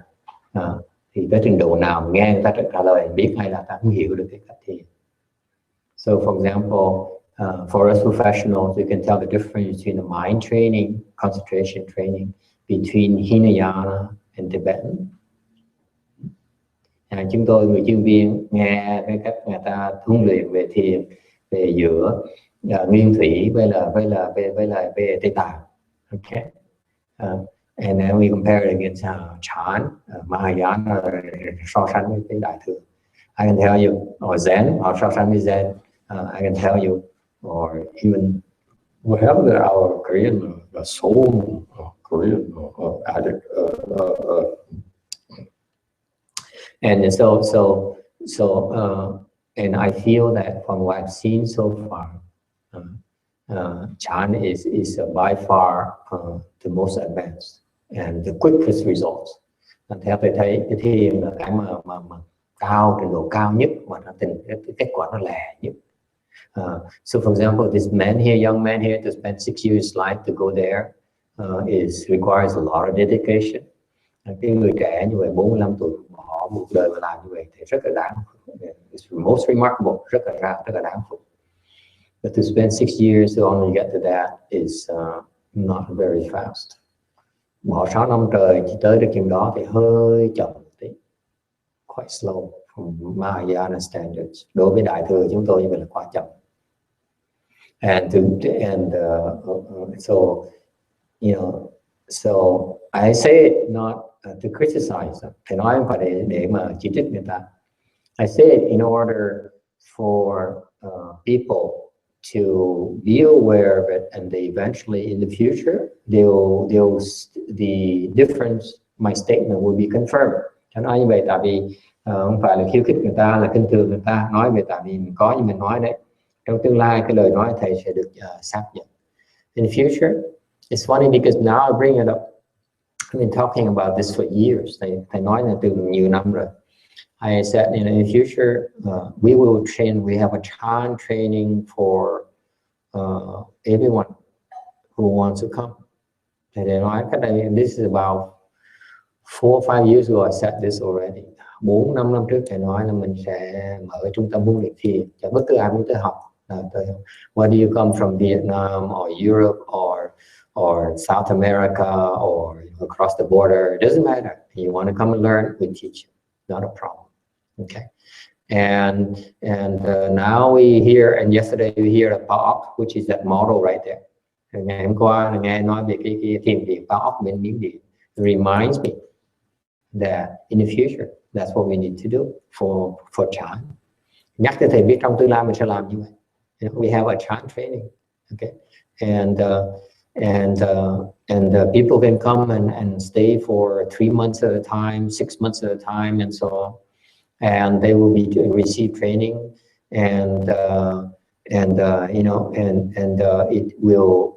thì tới trình độ nào nghe người ta trả lời biết hay là ta không hiểu được cái cách thiền. So for example, for us professionals, we can tell the difference between the mind training, concentration training, between Hinayana and Tibetan. Chúng tôi người chuyên viên nghe cái cách người ta huấn luyện về thiền, về giữa Nguyên Thủy với là về Tây Tạng. Okay. And then we compare it against Chan, Mahayana, so sánh với cái Đại Thừa. I can tell you, or Zen, or so sánh với Zen. I can tell you, or even whatever our Korean, Seoul, Korean, and so and I feel that from what I've seen so far, Chan is by far the most advanced and the quickest results. Theo tôi thấy cái thiền là cái mà cao, trình độ cao nhất, mà nó cái kết quả nó lẻ nhất. So for example, this man here, young man here, to spend 6 years life to go there requires a lot of dedication. Cái người trẻ như vậy 45 tuổi bỏ một đời mà làm như vậy thì rất là đáng, it's most remarkable, rất là đáng phục. But to spend 6 years to only get to that is not very fast. Bỏ 6 năm trời chỉ tới được chừng đó thì hơi chậm một tí, quite slow from Mahayana standards. Đối với Đại Thừa chúng tôi như vậy là quá chậm. So you know, so I say it not to criticize, thì nói không phải để mà chỉ trích người ta. I say it in order for people to be aware of it, and they eventually in the future the difference my statement will be confirmed. Cho nói như vậy tại vì không phải là khiêu khích người ta, là khinh thường người ta, nói về tại vì mình có như mình nói đấy, trong tương lai cái lời nói thầy sẽ được xác nhận. In the future, it's funny because now I bring it up. I've been talking about this for years. Thầy nói là từ nhiều năm rồi. I said, in the future, we will train. We have a Chan training for everyone who wants to come. Thầy nói cái này, this is about 4 or 5 years ago. I said this already. 4-5 năm trước thầy nói là mình sẽ mở trung tâm huấn luyện thiền cho bất cứ ai muốn tới học. Whether you come from Vietnam or Europe or South America or across the border, it doesn't matter. You want to come and learn, we teach you. Not a problem. Okay. And now we hear, and yesterday we hear a POP, which is that model right there. Ngày hôm qua là nghe nói về cái thiền viện POP bên Miến Điện. It reminds me that in the future, that's what we need to do for Chan. Nhắc cho thầy biết trong tương lai mình sẽ làm như vậy. We have a Chan training, okay, and people can come and stay for 3 months at a time, 6 months at a time, and so on, and they will receive training, and it will.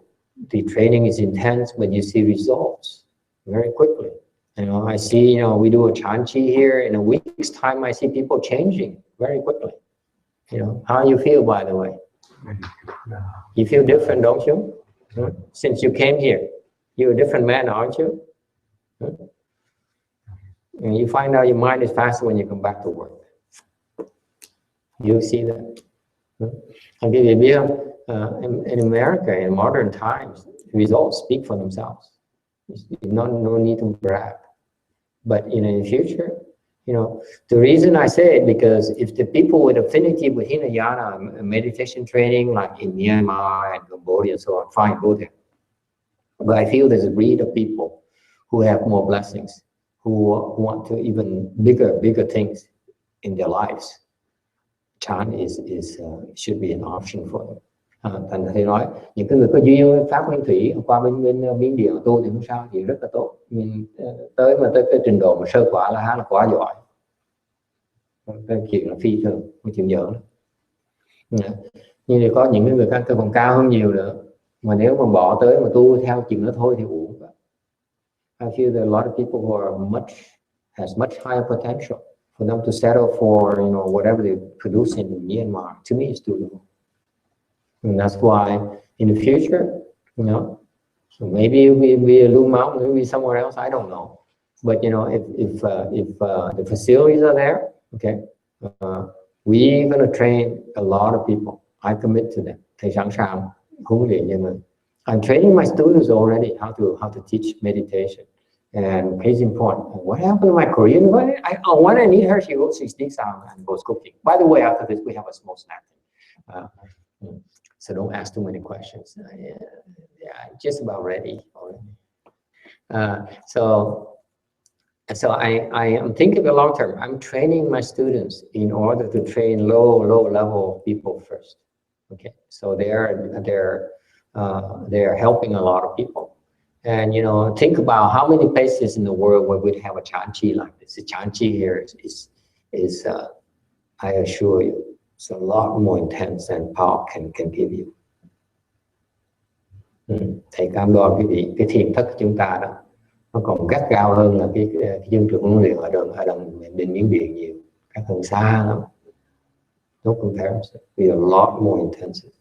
The training is intense, but you see results very quickly. I see, we do a Chan Chi here. In a week's time, I see people changing very quickly. How you feel, by the way? You feel different, don't you? Since you came here, you're a different man, aren't you? And you find out your mind is faster when you come back to work. You see that? I'll give you a bit. In America, in modern times, results speak for themselves. No need to brag. But in the future, the reason I say it, because if the people with affinity with Hinayana meditation training, like in Myanmar and Cambodia and so on, fine, go there. But I feel there's a breed of people who have more blessings, who want to even bigger things in their lives. Chan should be an option for them. Thành thầy nói những cái người có duyên pháp nguyên thủy qua bên Miến Điện tu thì không sao, thì rất là tốt. Mình tới cái trình độ mà sơ quả là quá giỏi. Cái chuyện là phi thường, cái chuyện giỡn. Nhưng thì có những người khác còn cao hơn nhiều nữa, mà nếu mà bỏ tới mà tu theo chuyện đó thôi thì uổng. I feel that a lot of people who has much higher potential for them to settle for whatever they produce in Myanmar. To me, it's too low. And that's why in the future, so maybe we'll be a Lu Mountain, maybe somewhere else, I don't know. But if the facilities are there, okay, we're going to train a lot of people. I commit to them. Thầy sẵn sàng huấn luyện cho mình. I'm training my students already how to teach meditation. And case in point, what happened to my Korean? When I need her, she sneaks out and goes cooking. By the way, after this, we have a small snack. So don't ask too many questions. Yeah, just about ready already. So I am thinking of long term. I'm training my students in order to train low level people first. Okay, so they're helping a lot of people. And think about how many places in the world where we'd have a Chan Chi like this. The Chan Chi here is I assure you, it's a lot more intense than Paul can give you. Thầy cam đoan quý vị, cái thiền thất của chúng ta đó, nó còn gắt gao hơn là cái chương trình huấn luyện ở đồng bên Miến Điện nhiều, các hơn xa lắm. No comparison. We are a lot more intensive.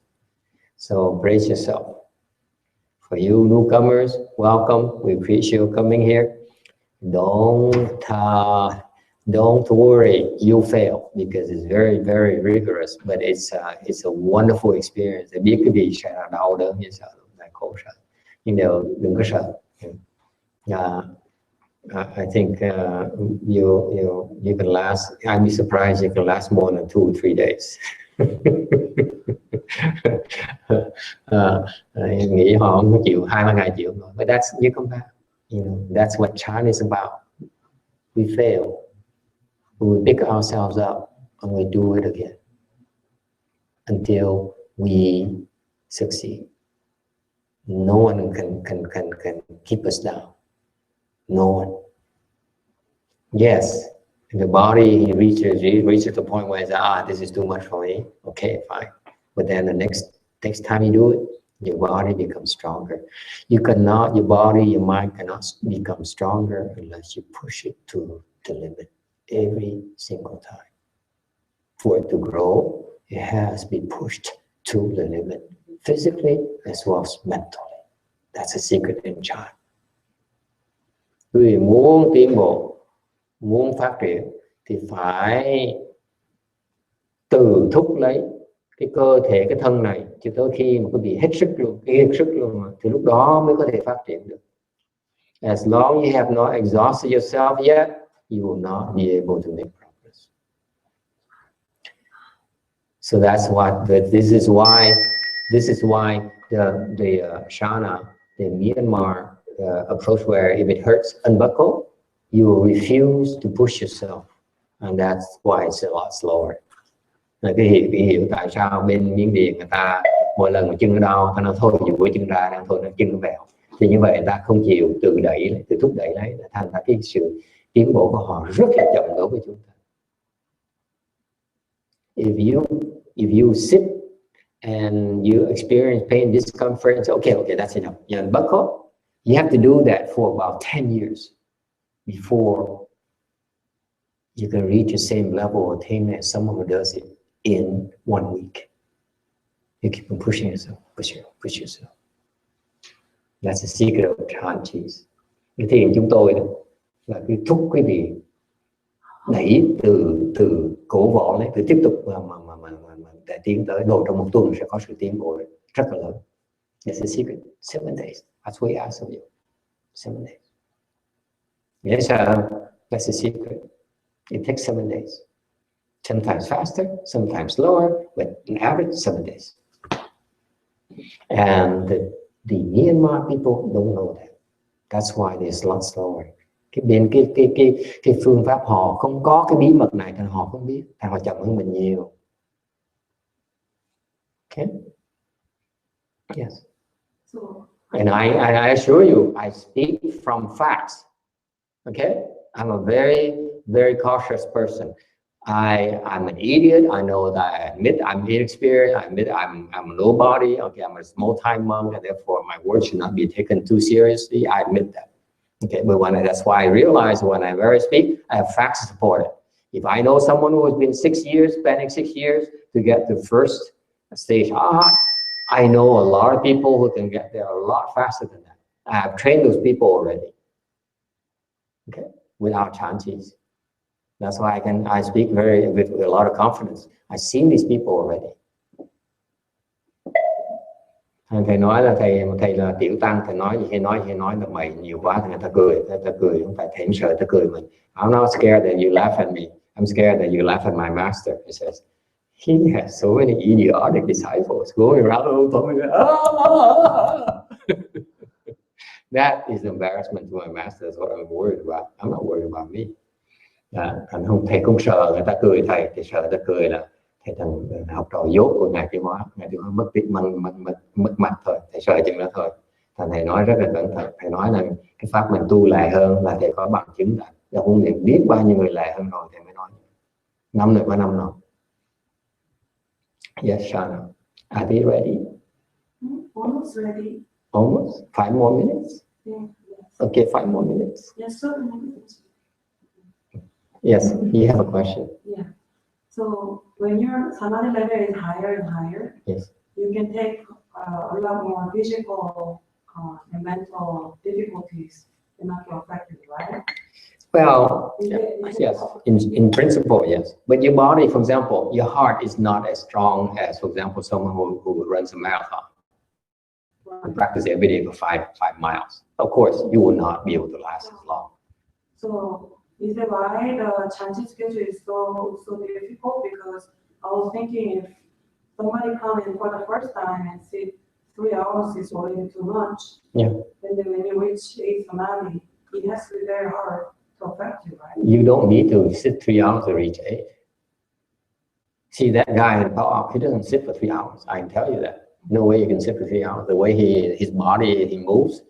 So brace yourself. For you newcomers, welcome. We appreciate you coming here. Don't worry, you fail, because it's very, very rigorous, but it's a wonderful experience. Biết cái gì sẽ là đau đớn như sợ, là khổ sợ, nhưng đừng có sợ. I think you can last. I'd be surprised you can last more than 2 or 3 days. Nghĩ họ không có chịu 2-3 ngày chịu rồi. But that's you come back. That's what Chan is about. We fail. We pick ourselves up and we do it again until we succeed. No one can keep us down. No one. Yes, in the body, he reaches the point where it's, this is too much for me. Okay, fine. But then the next time you do it, your body becomes stronger. You cannot, your body, your mind cannot become stronger unless you push it to the limit every single time. For it to grow, it has been pushed to the limit, physically as well as mentally. That's a secret in Chan. Vì muốn tiến bộ, muốn phát triển thì phải từ thúc lấy cái cơ thể, cái thân này cho tới khi mà có bị hết sức luôn, kiệt sức luôn thì lúc đó mới có thể phát triển được. As long you have not exhausted yourself yet, you will not be able to make progress. So that's what. This is why the Shana, the Myanmar approach, where if it hurts, unbuckle, you will refuse to push yourself, and that's why it's a lot slower. Là cái hiểu tại sao bên Miến Điện người ta mỗi lần mà chân nó đau, ta nói thôi dù với chân ra, thôi nó chân nó vẹo, thì như vậy người ta không chịu tự đẩy, tự thúc đẩy lấy, thành ra cái sự tiến bộ của họ rất là chậm đối với chúng ta. If you sit and you experience pain, discomfort, so okay, that's enough. You unbuckle. You have to do that for about 10 years before you can reach the same level of attainment as someone who does it in 1 week. You keep on pushing yourself, push yourself. That's the secret of Chan Chis. Cái thiền chúng tôi đó là cái thúc quý vị đẩy từ cổ võ lấy, từ tiếp tục mà để tiến tới độ trong 1 tuần sẽ có sự tiến bộ rất là lớn. That's the secret. 7 days. That's what he asked of you. 7 days. Yes, that's the secret. It takes 7 days. Sometimes faster, sometimes slower, but on average 7 days. And the Myanmar people don't know that. That's why they're a lot slower. Cái phương pháp họ không có cái bí mật này, thành họ không biết, thành họ chậm hơn mình nhiều. Okay. Yes. And I assure you, I speak from facts. Okay, I'm a very, very cautious person. I'm an idiot. I know that. I admit I'm inexperienced. I admit I'm a nobody. Okay, I'm a small-time monk, and therefore my words should not be taken too seriously. I admit that. Okay, but that's why I realize when I speak, I have facts to support it. If I know someone who has been 6 years, spending 6 years to get to first stage, I know a lot of people who can get there a lot faster than that. I have trained those people already. Okay, without Chan Chis. That's why I speak with a lot of confidence. I've seen these people already. Thầy nói là thầy là tiểu tăng, thầy nói gì hay nói là mày nhiều quá thì người ta cười, không phải thầy sợ ta cười mình. I'm not scared that you laugh at me. I'm scared that you laugh at my master. He says, he has so many idiotic disciples going around. That is embarrassment to my master. Is what I'm worried about. I'm not worried about me. Thầy không sợ người ta cười thầy, thì sợ ta cười là thầy thằng học trò dốt của ngài Tiêu Hóa mất mặt thôi, thầy sợ chừng đó thôi. Thầy nói rất là cẩn thận, thầy nói là cái pháp mình tu lẹ hơn là thầy có bằng chứng đã, không nhận biết bao nhiêu người lẹ hơn rồi thầy mới nói. 5 nữa có 5 rồi. Yes, Shana. Are they ready? Almost ready. Almost? 5 more minutes? Yeah, yes. Okay, 5 more minutes. Yes, sir. Yes, you have a question. Yeah. So when your samadhi level is higher and higher, yes, you can take a lot more physical and mental difficulties and not feel affected, right? Well, yes, in principle, yes. But your body, for example, your heart is not as strong as, for example, someone who runs a marathon and practice every day for 5 miles. Of course, you will not be able to last as long. So is that why the Chan schedule is so difficult? Because I was thinking if somebody come in for the first time and sit 3 hours is already too much. Yeah. And then when you reach 8 samadhi, it has to be very hard to affect you, right? You don't need to sit 3 hours to reach 8. See that guy in Paok, he doesn't sit for 3 hours. I can tell you that. No way you can sit for 3 hours. The way his body he moves,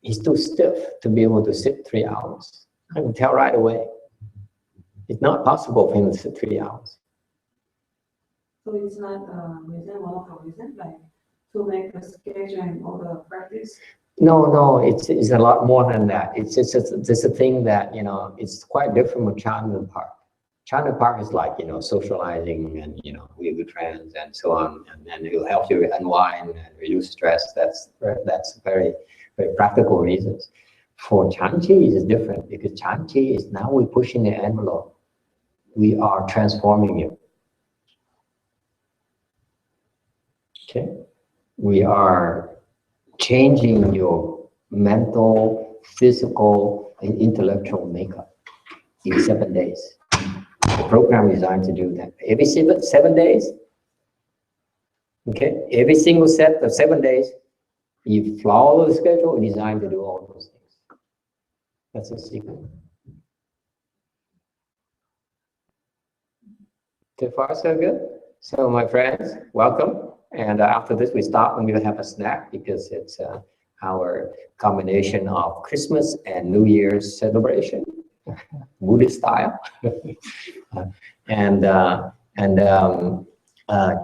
he's too stiff to be able to sit 3 hours. I can tell right away. It's not possible for him to sit 3 hours. So it's not reason, one of the reasons, like to make the schedule and all the practice. No, it's a lot more than that. It's just a thing that, you know, it's quite different with Chandra Park. Chandra Park is like, you know, socializing and, you know, we're good friends and so on, and it will help you unwind and reduce stress. That's very, very practical reasons. For Chanchi, it's different because Chanchi is now we're pushing the envelope. We are transforming you. Okay? We are changing your mental, physical, and intellectual makeup in 7 days. The program is designed to do that. Every 7 days, okay? Every single set of 7 days, you follow the schedule designed to do all those things. That's the secret. So far, so good. So my friends, welcome. And after this, we stop and we'll have a snack because it's our combination of Christmas and New Year's celebration, Buddhist style.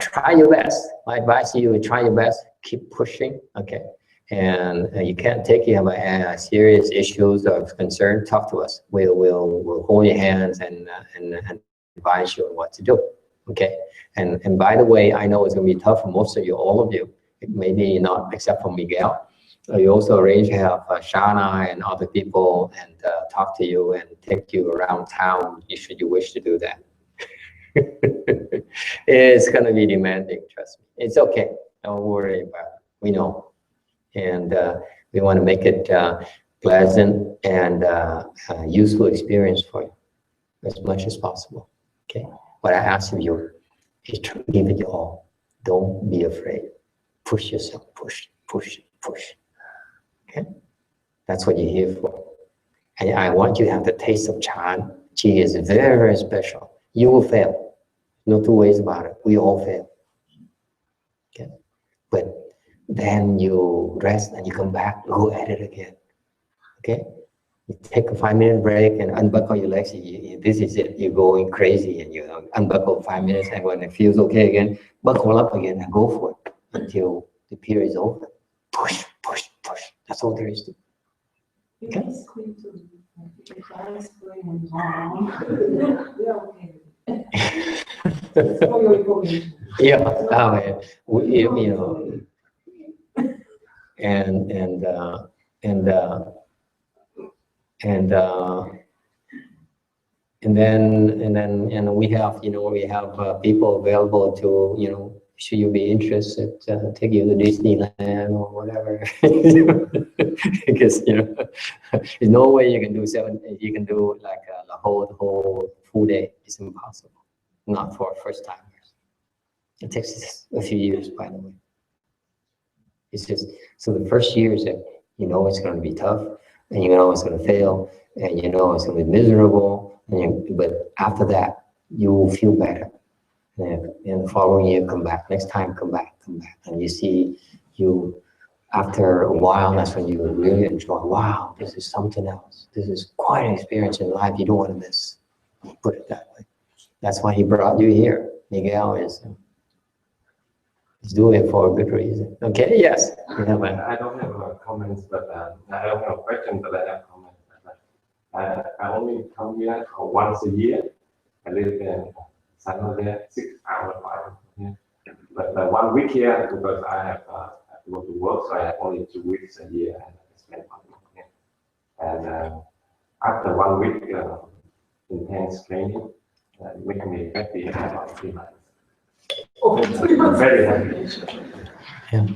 Try your best. My advice to you is try your best, keep pushing, okay? And you can't take you have serious issues of concern, talk to us. We'll hold your hands and advise you on what to do, okay? And by the way, I know it's gonna be tough for most of you, all of you, maybe not except for Miguel. We also arrange to have Shana and other people and talk to you and take you around town should you wish to do that. It's gonna be demanding, trust me. It's okay, don't worry about it, we know. And we wanna make it pleasant and useful experience for you as much as possible, okay? What I ask of you is to give it your all. Don't be afraid. Push yourself, push, push, push. Okay? That's what you're here for. And I want you to have the taste of Chan. Chi is very, very special. You will fail. No two ways about it. We all fail. Okay? But then you rest and you come back, go at it again. Okay? You take a 5-minute break and unbuckle your legs. This is it. You're going crazy and you unbuckle 5 minutes, and when it feels okay again, buckle up again and go for it until the period is over. Push, push, push. That's all there is to it. Okay? If I explain wrong, we are okay. It's for your information. Yeah, you know, and we have, you know, we have people available to, you know, should you be interested, take you to Disneyland or whatever. Because, you know, there's no way you can do you can do like the whole full day. It's impossible. Not for first timers. It takes a few years, by the way. It's just, so the first years that you know it's going to be tough, and you know it's going to fail, and you know it's going to be miserable, but after that, you will feel better. And the following year, come back. Next time, come back. And you see, after a while, that's when you really enjoy, wow, this is something else. This is quite an experience in life you don't want to miss. Put it that way. That's why he brought you here. Miguel is doing it for a good reason. Okay, yes. I don't have comments, but I don't have a question, but I have comments. I only come here once a year. I live in San Jose, 6 hours drive. Yeah. But 1 week here because I have to go to work, so I have only 2 weeks a year and I spend 1 week here. And after 1 week intense training, it makes me happy about 3 months. Oh, 3 months. Very happy. Yeah.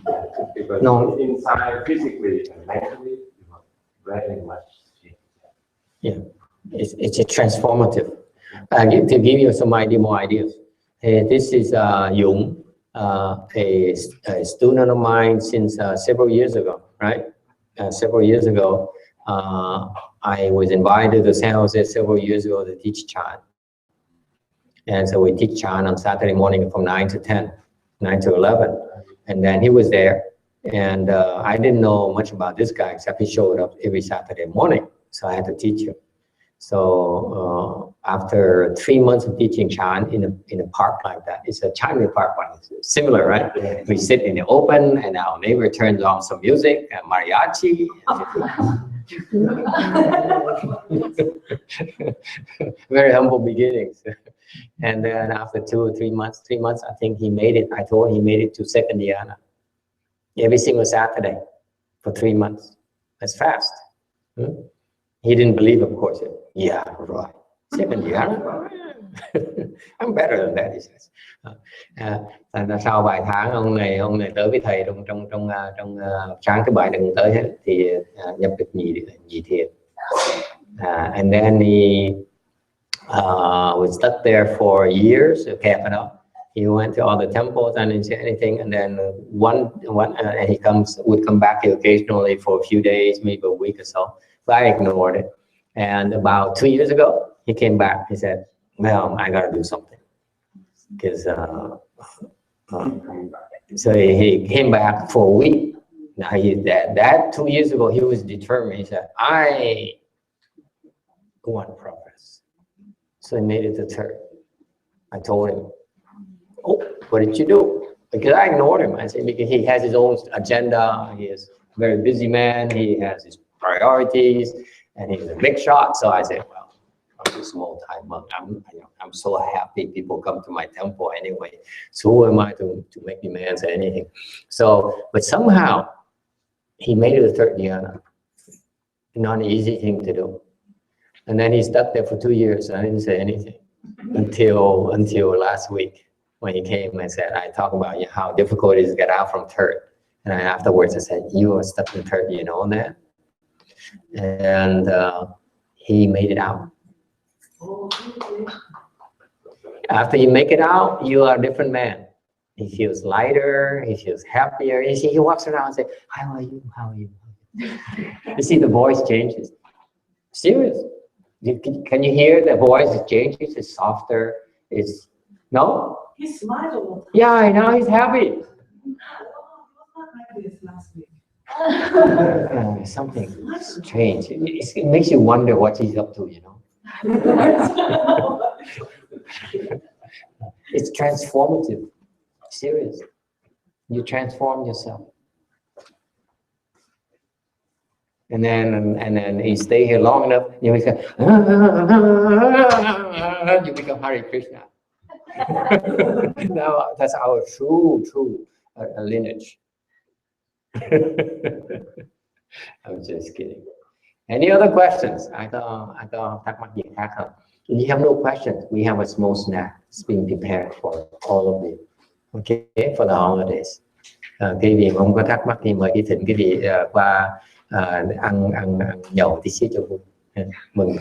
Because No. inside, physically and mentally, you know, very much change. Yeah, it's a transformative. To give you some more ideas. This is Yung, a student of mine since several years ago, right? Several years ago, I was invited to San Jose several years ago to teach Chan. And so we teach Chan on Saturday morning from 9 to 10, 9 to 11. And then he was there. And I didn't know much about this guy except he showed up every Saturday morning. So I had to teach him. So after 3 months of teaching Chan in a park like that, it's a Chinese park, but it's similar, right? We sit in the open, and our neighbor turns on some music, mariachi. Very humble beginnings. And then after 2 or 3 months, I think he made it. I told him he made it to second dhyana every single Saturday for 3 months. That's fast. He didn't believe, of course. Yeah, right. Second dhyana. I'm better than that, he says. Sau vài tháng ông này tới với thầy trong sáng thứ bảy đừng tới hết thì nhập được nhị thiền. And then he was stuck there for years, Capito. He went to all the temples and didn't say anything. And then and he would come back occasionally for a few days, maybe a week or so. But I ignored it. And about 2 years ago, he came back. He said, "Well, I got to do something." Because so he came back for a week. Now that 2 years ago, he was determined. He said, "I want progress." So he made it to third. I told him, "Oh, what did you do?" Because I ignored him. I said, because he has his own agenda. He is a very busy man. He has his priorities, and he's a big shot. So I said, "Well, I'm a small time monk. I'm so happy people come to my temple anyway. So who am I to make demands or anything?" So, but somehow he made it to third dhyana. Not an easy thing to do. And then he stuck there for 2 years. And I didn't say anything until last week when he came and said, I talk about how difficult it is to get out from third. And afterwards I said, "You are stuck in third, you know that?" And he made it out. After you make it out, you are a different man. He feels lighter, he feels happier. You see, he walks around and says, "How are you? How are you?" You see, the voice changes. Serious. Can you hear the voice changes? It's softer. It's no? He smiled a lot. Yeah, now he's happy. It was not like this last week. Something strange. It makes you wonder what he's up to, you know. It's transformative. Serious. You transform yourself. And then you stay here long enough, you become Hare Krishna. Now that's our true lineage. I'm just kidding. Any other questions? I thought thắc mắc gì khác không? If you have no questions, we have a small snack. It's being prepared for all of you. Okay, for the holidays. Cái gì mà không có thắc mắc thì mời cái thỉnh cái vị qua ăn nhậu tí xíu cho vui. Mừng.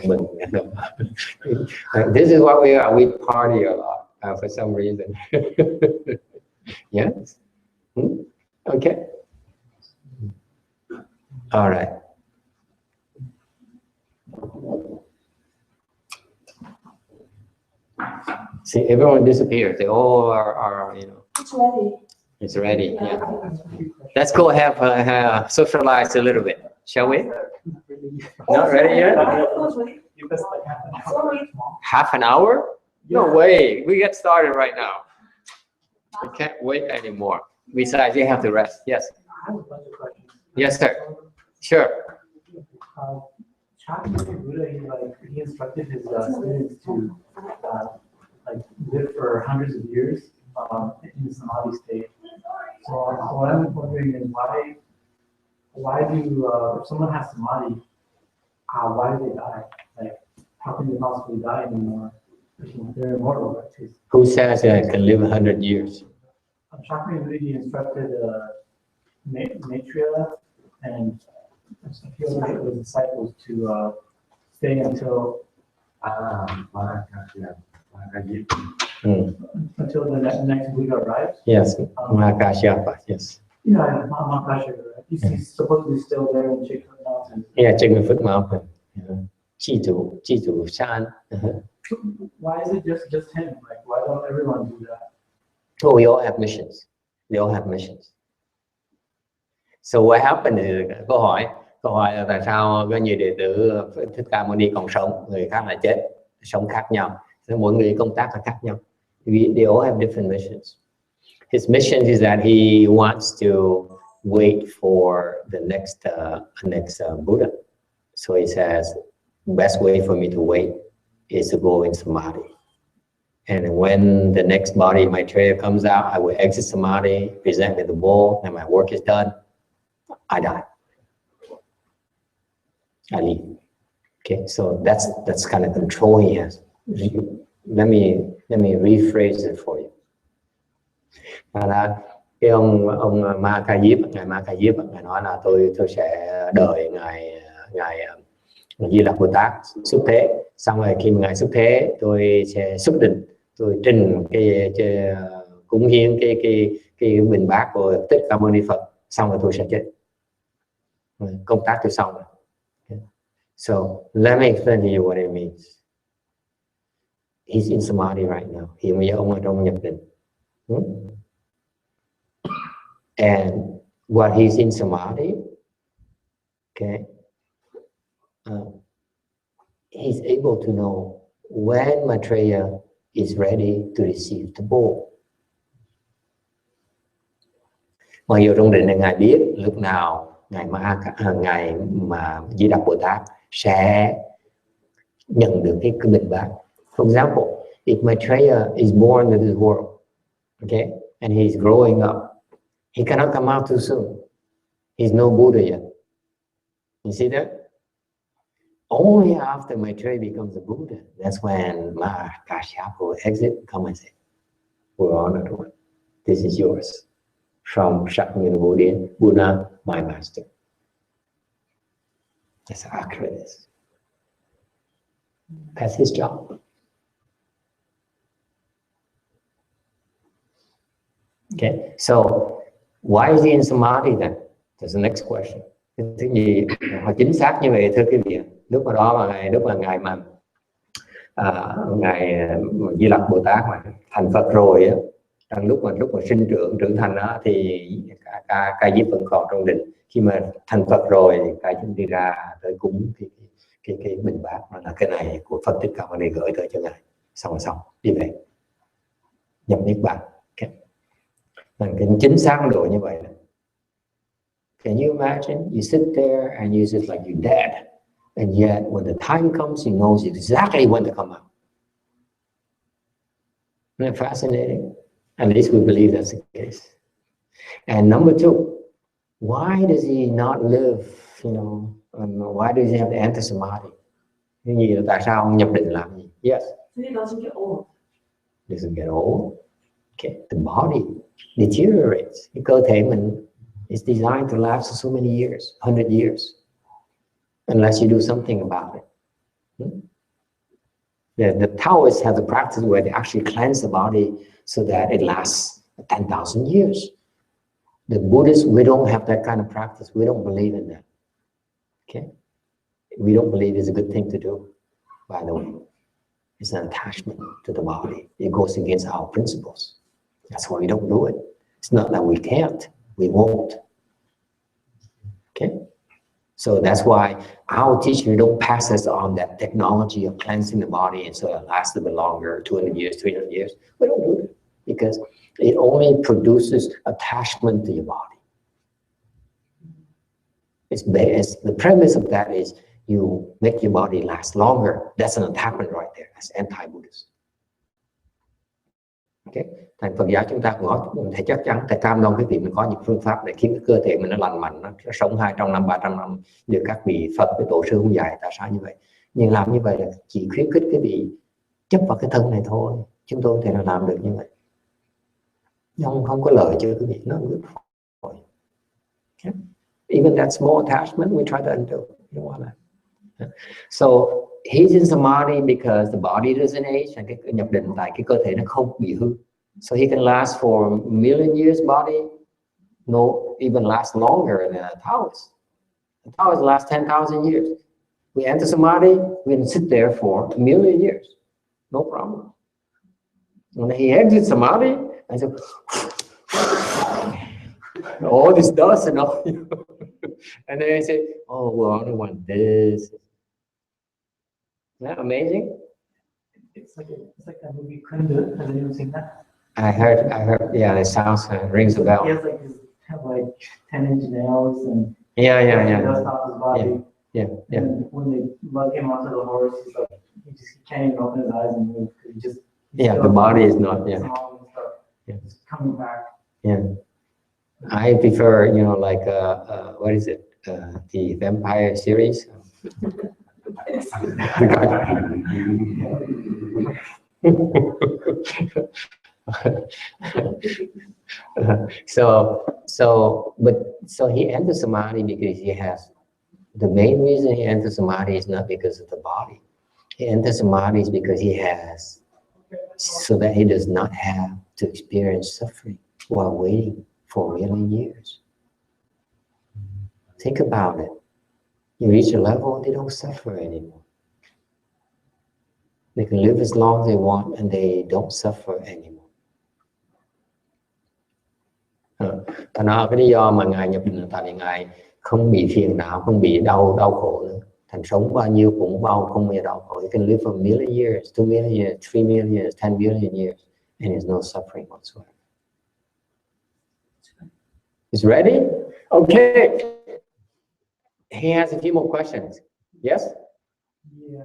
This is what we are. We party a lot for some reason. Yes. Okay. All right. See, everyone disappears. They all are you know. It's ready. It's ready. Yeah. Let's go have socialize a little bit, shall we? Not ready yet? Half an hour? No way. We get started right now. We can't wait anymore. Besides, you have to rest. Yes. I have a bunch of questions. Yes, sir. Sure. Shakyamuni Buddha, he instructed his students to live for hundreds of years in the samadhi state. So what I'm wondering is why do if someone has samadhi, why do they die? Like, how can they possibly die anymore? They're immortal, right? Who says I can live 100 years? Shakyamuni instructed Maitreya and a few of his disciples to stay until until the next Buddha arrives. Yes, Mahakashyapa, yes. Yeah, Mahakashyapa, right? He's supposed to be still there in Chitwa Mountain. Yeah, Chitwa Mountain. Chitu Shan. Why is it just him? Like, why don't everyone do that? Oh, we all have missions. We all have missions. So what happened is, câu hỏi Câu hỏi là tại sao có nhiều đệ tử Thích Ca Mâu Ni còn sống, người khác là chết, sống khác nhau. Nên mỗi người công tác là khác nhau. They all have different missions. His mission is that he wants to wait for the next Buddha. So he says, the best way for me to wait is to go in samadhi. And when the next body, Maitreya, comes out, I will exit samadhi, present with the bowl, and my work is done. I die. I leave. Okay, so that's kind of control he has. Let me rephrase it for you. Là cái ông Ma Ca Diếp, ngài Ma Ca Diếp, ngài nói là tôi sẽ đợi ngài Di Lặc Bồ Tát xuất thế, xong rồi khi mà ngài xuất thế tôi sẽ xuất định, tôi trình cái cúng hiến cái bình bát của Thích Ca Mâu Ni Phật, xong rồi tôi sẽ chết, công tác tôi xong rồi. So let me explain to you what it means. He's in samadhi right now. Hiện bây giờ ông ở trong nhập định. And while he's in samadhi, okay, he's able to know when Maitreya is ready to receive the bowl. Mặc dù trong định này ngài biết lúc nào ngài mà Di Đà Bồ Tát sẽ nhận được cái bình bát. For example, if Maitreya is born in this world, okay, and he's growing up, he cannot come out too soon. He's no Buddha yet. You see that? Only after Maitreya becomes a Buddha, that's when Kashyapa will exit and come and say, we're honored one. This is yours. From Shakyamuni Buddha, my master. That's how accurate it is. That's his job. Okay, so why is he in samadhi then? That's the next question. Thứ gì họ chính xác như vậy thưa quý vị? Lúc mà ngài Di Lặc Bồ Tát mà thành Phật rồi á, trong lúc mà sinh trưởng thành đó thì Ca Diếp vẫn còn trong định. Khi mà thành Phật rồi thì Ca Diếp đi ra tới cúng cái bình bát, là cái này của Phật Thích Ca Mâu Ni gửi tới cho ngài, xong đi về nhập niết bàn. Cái chính xác độ như vậy. Can you imagine? You sit there and you just like you're dead, and yet when the time comes, he knows exactly when to come out. Isn't that fascinating? At least we believe that's the case. And number two, why does he not live? You know, why does he have to enter samadhi? Cái gì là tại sao ông nhập định làm gì? Yes. He doesn't get old. Doesn't get old. Okay, the body deteriorates. Cái cơ thể mình is designed to last for so many years, 100 years, unless you do something about it. The Taoists have the practice where they actually cleanse the body so that it lasts 10,000 years. The Buddhists, we don't have that kind of practice. We don't believe in that. Okay, we don't believe it's a good thing to do. By the way, it's an attachment to the body. It goes against our principles. That's why we don't do it. It's not that we can't, we won't. Okay? So that's why our teacher don't pass us on that technology of cleansing the body and so it lasts a bit longer, 200 years, 300 years. We don't do it because it only produces attachment to your body. The premise of that is you make your body last longer. That's an attachment right there. That's anti-Buddhist. Okay. Thành Phật giáo chúng ta cũng thể chắc chắn, thầy cam đoan cái việc mình có những phương pháp để khiến cái cơ thể mình nó lành mạnh, nó sống 200 năm, 300 năm được các vị Phật với tổ sư không dạy tại sao như vậy. Nhưng làm như vậy là chỉ khuyến khích cái vị chấp vào cái thân này thôi. Chúng tôi có thể làm được như vậy. Không có lợi cho cái vị nó good for you. Okay. Even that small attachment we try to undo. You don't want that. So he's in samadhi because the body doesn't age, and cái nhập định tại cái cơ thể nó không bị hư. So he can last for a million years body, no, even last longer than a Taoist. The Taoist last 10,000 years. We enter samadhi, we can sit there for a million years. No problem. When he exits samadhi, I said, all this dust and all, And then I say, oh, we only want this. Isn't that amazing? It's like a movie Kundu. Has anyone seen that? I heard, yeah, it sounds, rings a He bell. has like his have like 10-inch nails and Yeah, yeah, he yeah, does off his body. yeah, yeah. And when they lug him onto the horse, he's like, he can't even open his eyes and move. He just Yeah, the body is not, yeah, yeah. It's coming back. yeah. I prefer, you know, like, what is it? The vampire series. So he enters samadhi because he has, the main reason he enters samadhi is not because of the body. He enters samadhi is because he has, so that he does not have to experience suffering while waiting for a million years. Think about it. You reach a level, they don't suffer anymore. They can live as long as they want and they don't suffer anymore. Thành ra cái lý do mà Ngài nhập định là tại vì Ngài không bị phiền não, không bị đau khổ nữa. Thành sống bao nhiêu cũng bao không bị đau khổ. You can live for 1 million years, 2 million years, 3 million years, 10 billion years, and there's no suffering whatsoever. Is ready? Okay. He has a few more questions. Yes? Yeah.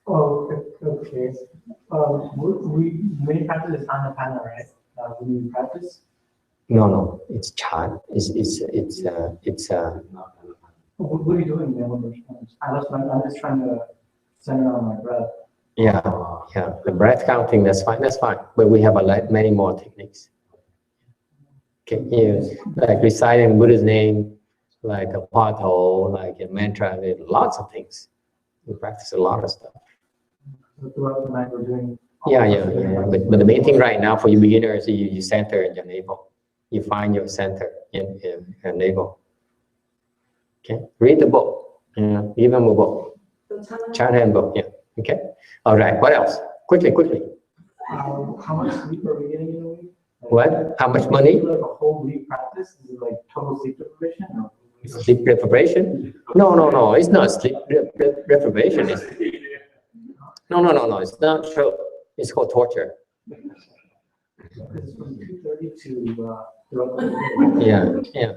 Oh, okay. We may practice Anapana, right? When we practice. No. It's chan. What are you doing then? I'm just trying to center on my breath. Yeah. The breath counting, that's fine. But we have many more techniques. Okay, you like reciting Buddha's name, like a pato, like a mantra, lots of things. We practice a lot of stuff. So throughout the night we're doing. Yeah. But the main thing right now for you beginners, you center in your navel. You find your center in your navel. Okay, read the book. Give them a book. Chan handbook. Yeah. Okay. All right. What else? Quickly. How much sleep are we getting in a week? What? How much money? Like a whole week practice? Is it like total sleep deprivation? Or? Sleep deprivation? No. It's not sleep deprivation. No. It's not true. It's called torture. It's from 2:30 to throughout the day. Yeah.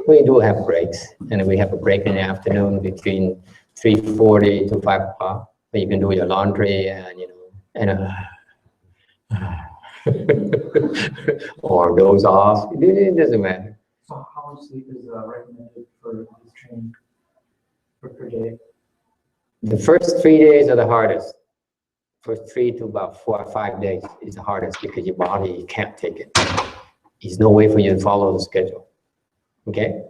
We do have breaks, and we have a break in the afternoon between 3:40 to 5 o'clock, where you can do your laundry and or doze off. It doesn't matter. So how much sleep is recommended for this training per day? The first 3 days are the hardest. First 3 to about 4 or 5 days is the hardest because your body can't take it. There's no way for you to follow the schedule. Okay?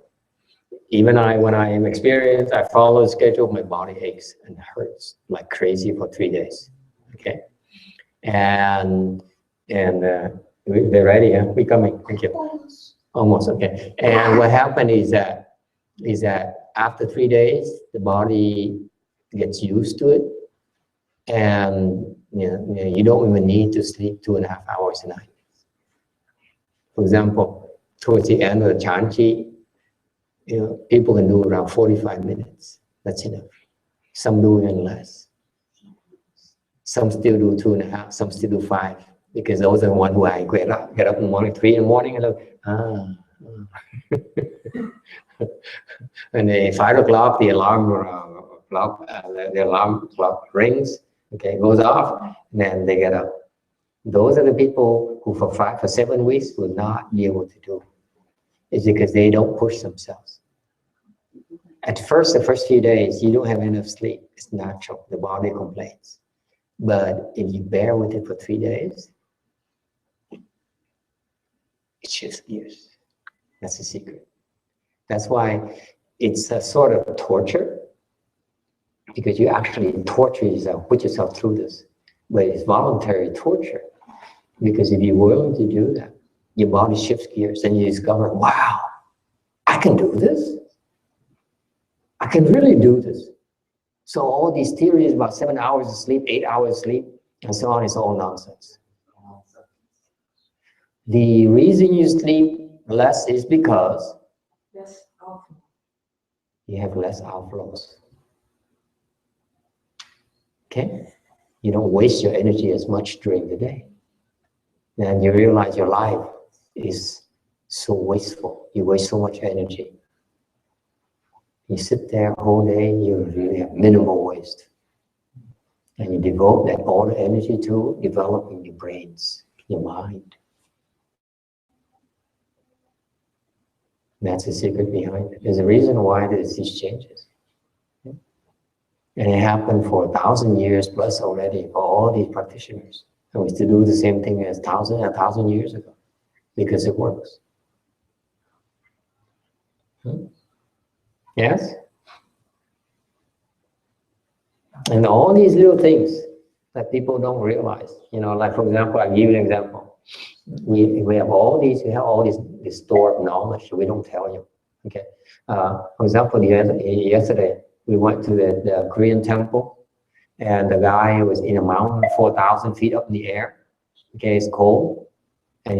Even when I am experienced, I follow the schedule, my body aches and hurts like crazy for 3 days. Okay? And they're ready, yeah? We're coming. Thank you. Almost, okay. And what happened is that after 3 days, the body gets used to it. And you don't even need to sleep 2.5 hours a night. For example, towards the end of the Chanchi, people can do around 45 minutes. That's enough. Some do even less. Some still do 2.5, some still do 5, because those are the ones who I get up in the morning, 3 in the morning, and look, and at 5 o'clock, the alarm clock rings, okay, goes off, and then they get up. Those are the people who for 5 or 7 weeks will not be able to do it. It's because they don't push themselves. At first, the first few days, you don't have enough sleep. It's natural. The body complains. But if you bear with it for 3 days, it shifts gears. That's the secret. That's why it's a sort of torture, because you actually torture yourself, put yourself through this. But it's voluntary torture, because if you're willing to do that, your body shifts gears and you discover, wow, I can do this. I can really do this. So all these theories about 7 hours of sleep, 8 hours of sleep, and so on is all nonsense. The reason you sleep less is because Yes, awful. you have less outflows. Okay? You don't waste your energy as much during the day. And you realize your life is so wasteful. You waste so much energy. You sit there all day, you really have minimal waste. And you devote that all the energy to developing your brains, your mind. That's the secret behind it. There's a reason why there's these changes. And it happened for 1,000 years plus already for all these practitioners. And we still do the same thing as 1,000 years ago because it works. Yes? And all these little things that people don't realize, you know, like for example, I'll give you an example. We have all this store of knowledge we don't tell you. Okay. For example, yesterday we went to the Korean temple, and the guy was in a mountain 4,000 feet up in the air. Okay, it's cold, and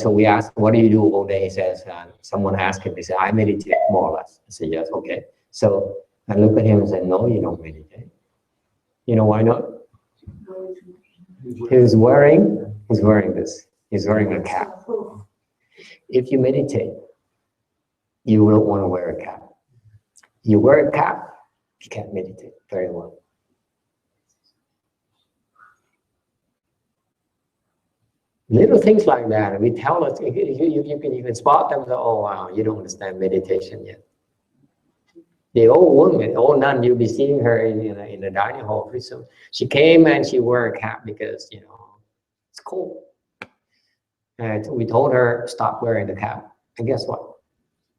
so we asked, "What do you do all day?" He says, someone asked him. He said, "I meditate more or less." I said, "Yes, okay." So I looked at him and said, "No, you don't meditate." You know why not? He's wearing this. He's wearing a cap. If you meditate, you don't want to wear a cap. You wear a cap, you can't meditate very well. Little things like that, we tell us, you can spot them, oh wow, you don't understand meditation yet. The old woman, old nun, you'll be seeing her in the dining hall pretty soon. She came and she wore a cap because, you know, it's cold. And we told her, stop wearing the cap. And guess what?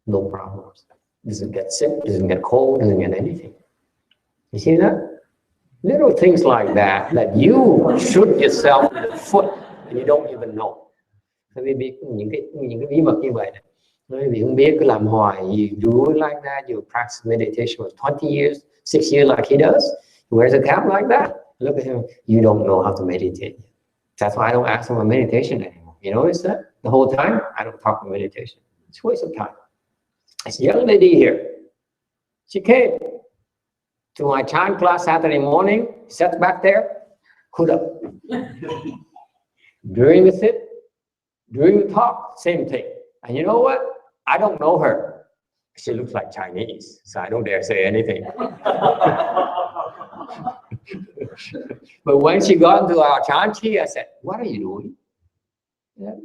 No problems. Doesn't get sick, doesn't get cold, doesn't get anything. You see that? Little things like that, that you shoot yourself in the foot and you don't even know. Vì biết những cái bí mật như vậy này. Vì không biết cứ làm hoài, you do it like that, you practice meditation for 20 years, 6 years like he does, he wears a cap like that. Look at him, you don't know how to meditate. That's why I don't ask him about meditation anymore. You notice that? The whole time, I don't talk about meditation. It's a waste of time. This young lady here, she came to my chant class Saturday morning, sat back there, hood up. During the sit, during the talk, same thing. And you know what? I don't know her. She looks like Chinese, so I don't dare say anything. But when she got into our chanchi, I said, "What are you doing?" Yeah.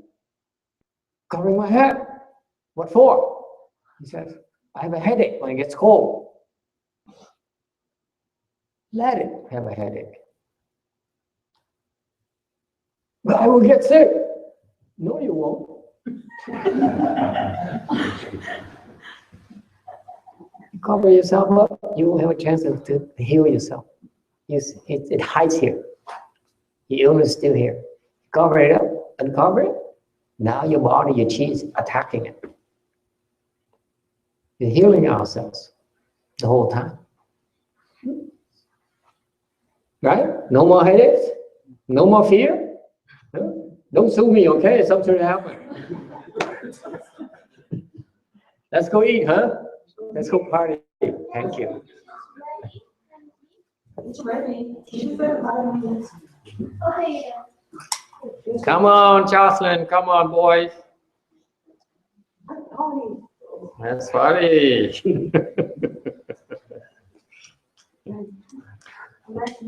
Covering my head. What for? He says, "I have a headache when it gets cold." Let it have a headache. But I will get sick. No, you won't. Cover yourself up, you will have a chance to heal yourself. It hides here. The illness is still here. Cover it up, uncover it. Now your body, your chi is attacking it. We're healing ourselves the whole time. Right? No more headaches, no more fear. Don't sue me, okay? Something happened. Let's go eat, huh? Let's go party. Thank you. It's ready. You better buy me. Okay. Come on, Jocelyn. Come on, boys. Let's party. Let's